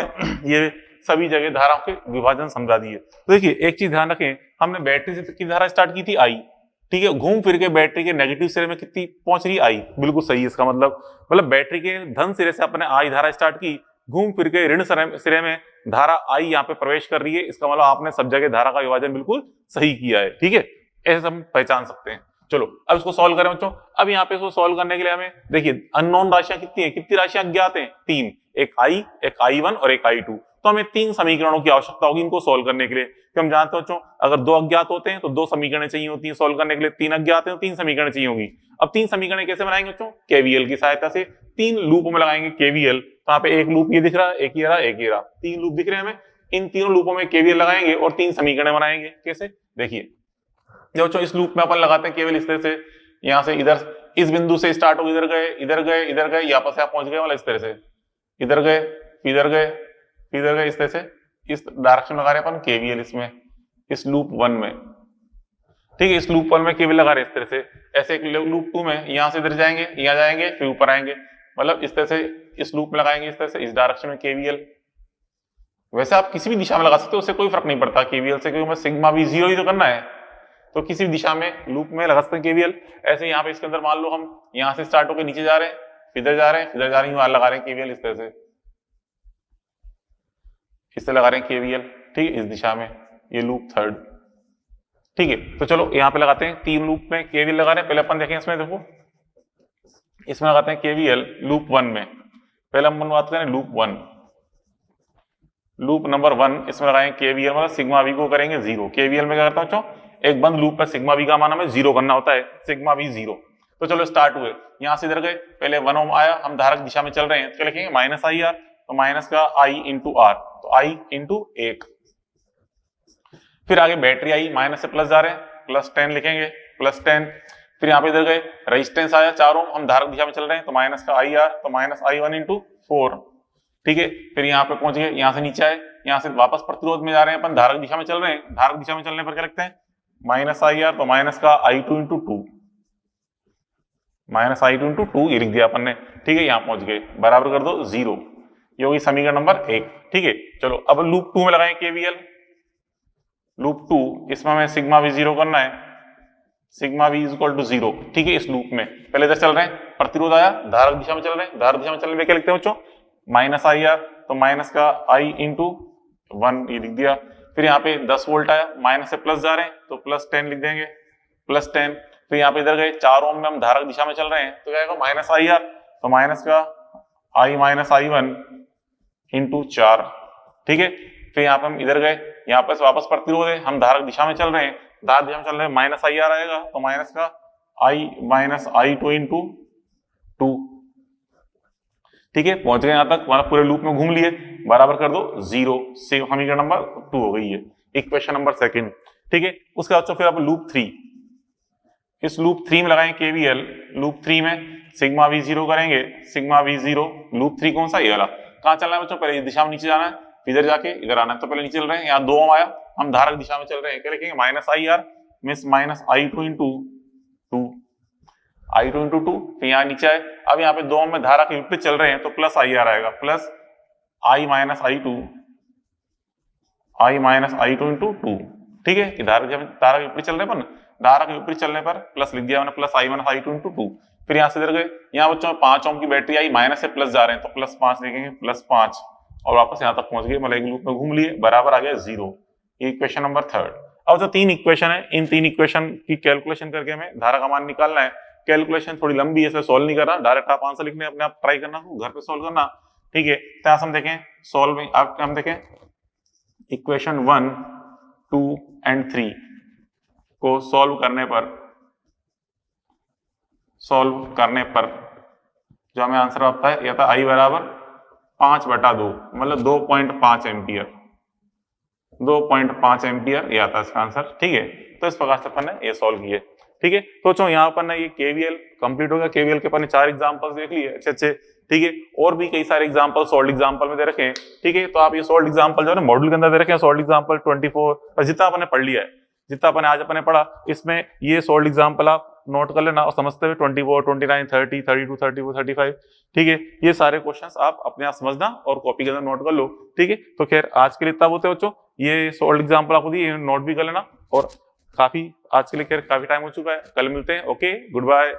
ये सभी जगह धाराओं के विभाजन समझा दिए। तो देखिए एक चीज ध्यान रखें, हमने बैटरी से कितनी धारा स्टार्ट की थी I, ठीक है, घूम फिर के बैटरी के नेगेटिव सिरे में कितनी पहुंच रही I, बिल्कुल सही है इसका मतलब बैटरी के धन सिरे से अपने I धारा स्टार्ट की, घूम फिर के ऋण सिरे में धारा I यहाँ पे प्रवेश कर रही है, इसका मतलब आपने सब जगह धारा का विभाजन बिल्कुल सही किया है, ठीक है, ऐसे हम पहचान सकते हैं। चलो अब इसको सॉल्व करें बच्चों। अब यहाँ पे इसको सॉल्व करने के लिए हमें देखिए अननोन राशियां कितनी है, कितनी राशियां अज्ञात हैं, 3, एक I, एक I1 और एक I2, तो हमें 3 समीकरणों की आवश्यकता होगी इनको सॉल्व करने के लिए। कि हम जानते हो बच्चों अगर 2 अज्ञात होते हैं तो 2 समीकरणें चाहिए होती हैं सॉल्व करने के लिए, 3 अज्ञात हैं तो 3 समीकरणें चाहिए होंगी। अब 3 समीकरणें कैसे बनाएंगे बच्चों, केवीएल की सहायता से 3 लूप में लगाएंगे केवीएल। तो यहाँ पे एक लूप ये दिख रहा है, एक ये रहा, एक ये रहा, 3 लूप दिख रहे हैं हमें, इन तीनों लूपों में केवीएल लगाएंगे और 3 समीकरणें बनाएंगे। कैसे, देखिए जब बच्चों इस लूप में अपन लगाते हैं केवल इस तरह से, यहाँ से इधर इस बिंदु से स्टार्ट हो इधर गए इधर गए इधर गए, यहाँ पर से आप पहुंच गए वाला इस तरह से, इधर गए इधर गए इधर गए, इस तरह से इस डायरेक्शन लगा रहे हैं अपन केवीएल इसमें, इस लूप 1 में, ठीक है, इस लूप 1 में केवीएल लगा रहे हैं इस तरह से। ऐसे एक लूप 2 में यहाँ से इधर जाएंगे, यहाँ जाएंगे फिर ऊपर आएंगे, मतलब इस तरह से इस लूप में लगाएंगे इस तरह से इस डायरेक्शन में केवीएल। वैसे आप किसी भी दिशा में लगा सकते हो, उससे कोई फर्क नहीं पड़ता केवीएल से, क्योंकि हमें सिग्मा भी 0 ही तो करना है, तो किसी भी दिशा में लूप में लगा सकते हैं केवीएल। ऐसे यहाँ पे इसके अंदर मान लो हम यहाँ से स्टार्ट होकर नीचे जा रहे हैं, इधर जा रहे हैं इधर जा रहे हैं, वहां लगा रहे हैं केवीएल इस तरह से, इससे लगा रहे हैं केवीएल, ठीक है, इस दिशा में, ये लूप 3, ठीक है। तो चलो यहाँ पे लगाते हैं 3 लूप में केवीएल लगा रहे हैं। पहले अपन देखें इसमें, देखो इसमें लगाते हैं केवीएल लूप 1 में। पहले हम बात करें लूप 1, लूप नंबर 1, इसमें लगाएंगे केवीएल, मतलब सिग्मा वी को करेंगे 0। केवीएल में क्या करता हूँ बच्चों, एक बंद लूप में सिग्मा वी का मान हमें 0 करना होता है, सिग्मा वी 0। तो चलो स्टार्ट हुए, यहाँ से इधर गए, पहले 1 ओम आया, हम धारक दिशा में चल रहे हैं तो क्या लिखेंगे माइनस आई आर, तो माइनस का I इंटू आर, तो I इंटू 1। फिर आगे बैटरी आई, माइनस से प्लस जा रहे हैं, प्लस 10 लिखेंगे, प्लस 10। फिर यहाँ पे इधर गए, रेजिस्टेंस आया 4 ओम, हम धारक दिशा में चल रहे हैं तो माइनस का आई आर, तो माइनस I1 इंटू 4, ठीक है। फिर यहाँ पे पहुंच गए, यहाँ से नीचे आए, यहाँ से वापस प्रतिरोध में जा रहे हैं अपन, धारक दिशा में चल रहे हैं, धारक दिशा में चलने पर क्या लिखते हैं माइनस आई आर, तो माइनस का I2 into 2, minus I2 into 2 ये लिख दिया अपन ने, ठीक है। यहाँ पहुंच गए, बराबर कर दो 0, ये होगी समीकरण नंबर 1, ठीक है। चलो अब लूप 2 में लगाएं केवीएल, लूप 2, इसमें हमें सिग्मा वी 0 करना है, sigma V is equal to 0, ठीक है। इस लूप में पहले इधर चल रहे हैं, प्रतिरोध आया, धारक दिशा में चल रहे हैं, धारक दिशा में चलने में क्या लिखते हैं बच्चों माइनस आई आर, तो माइनस का I इंटू 1 ये लिख दिया। फिर यहाँ पे 10 वोल्ट आया, माइनस से प्लस जा रहे हैं तो प्लस 10 लिख देंगे, प्लस 10। फिर यहाँ पे इधर गए, 4 ओम में हम धारक दिशा में चल रहे हैं तो क्या आएगा माइनस आई आर, तो माइनस का I माइनस I1 इंटू 4, ठीक है। फिर यहाँ पे हम इधर गए, यहाँ पे वापस प्रतिरोध है, हम धारक दिशा में चल रहे हैं, धारक दिशा में चल रहे हैं, माइनस आई आर आएगा, तो माइनस का I माइनस I2 इंटू 2, ठीक है। पहुंच गए यहाँ तक, मतलब पूरे लूप में घूम लिए, बराबर कर दो 0, समीकरण नंबर 2 हो गई है, इक्वेशन नंबर 2, ठीक है। उसके बाद फिर आप लूप 3, इस लूप 3 में लगाएंगे केवीएल, लूप 3 में सिग्मा वी 0 करेंगे, सिग्मा वी 0, लूप 3 कौन सा ये वाला, कहाँ चलना है बच्चों, पहले इस दिशा में नीचे जाना है, इधर जाके इधर आना है, तो पहले नीचे चल रहे हैं, यहाँ 2 ओम आया, हम धारक दिशा में चल रहे हैं, क्या लिखेंगे minus I R means minus I2 into 2, I2 into 2। फिर यहाँ नीचे आए, अब यहाँ पे 2 ओम में धारा के विपरीत चल रहे हैं तो प्लस आई आर आएगा, plus I minus I2, I minus I2 into 2, ठीक है। धारा के विपरीत चल रहे हैं, धारा के विपरीत चलने पर प्लस लिख दिया मैंने, plus I minus I2 into 2। फिर यहाँ से इधर गए, यहाँ बच्चों में 5 ओम की बैटरी आई, माइनस से प्लस जा रहे हैं तो प्लस 5 लिखेंगे, प्लस 5, और वापस यहाँ तक पहुंच गए, मतलब एक लूप में घूम लिए, बराबर आ गया 0, ये इक्वेशन नंबर 3। अब जो 3 इक्वेशन है, इन 3 इक्वेशन की कैलकुलेशन करके हमें धारा का मान निकालना है। कैलकुलेशन थोड़ी लंबी है, इसे सोल्व नहीं करना, डायरेक्ट आप आंसर लिखने अपने आप ट्राई करना, घर पे सोल्व करना, ठीक है। तो हम देखें सोल्विंग, आप हम देखें इक्वेशन 1, 2 एंड 3 को सॉल्व करने पर जो हमें आंसर आता है यह था I बराबर 5/2 मतलब 2.5 एम्पियर, 2.5 एम्पियर यह आता है इसका आंसर। ठीक है, तो इस प्रकार से अपन ने ये सॉल्व किए। ठीक है, तो बच्चों यहाँ पर ना ये केवीएल कंप्लीट हो गया। केवीएल के अपन ने 4 एग्जांपल्स देख लिए अच्छे अच्छे। ठीक है, और भी कई सारे एग्जांपल सॉल्व एग्जांपल में दे रखे हैं। ठीक है, तो आप ये सॉल्व एग्जांपल जो है मॉड्यूल के अंदर दे रखे हैं, सॉल्व एग्जांपल 24 और जितना अपन ने पढ़ लिया है, जितना अपन आज अपन ने पढ़ा, इसमें ये सॉल्व एग्जांपल आप नोट कर लेना और समझते हुए 24, 29, 30, 32, 34, 35। ठीक है, ये सारे क्वेश्चंस आप अपने आप समझना और कॉपी के अंदर नोट कर लो। ठीक है, तो खैर आज के लिए इतना होते बच्चों, ये सॉल्व एग्जांपल आपको दिए नोट भी कर लेना। और काफी आज के लिए खैर काफी टाइम हो चुका है, कल मिलते हैं। Okay, good bye.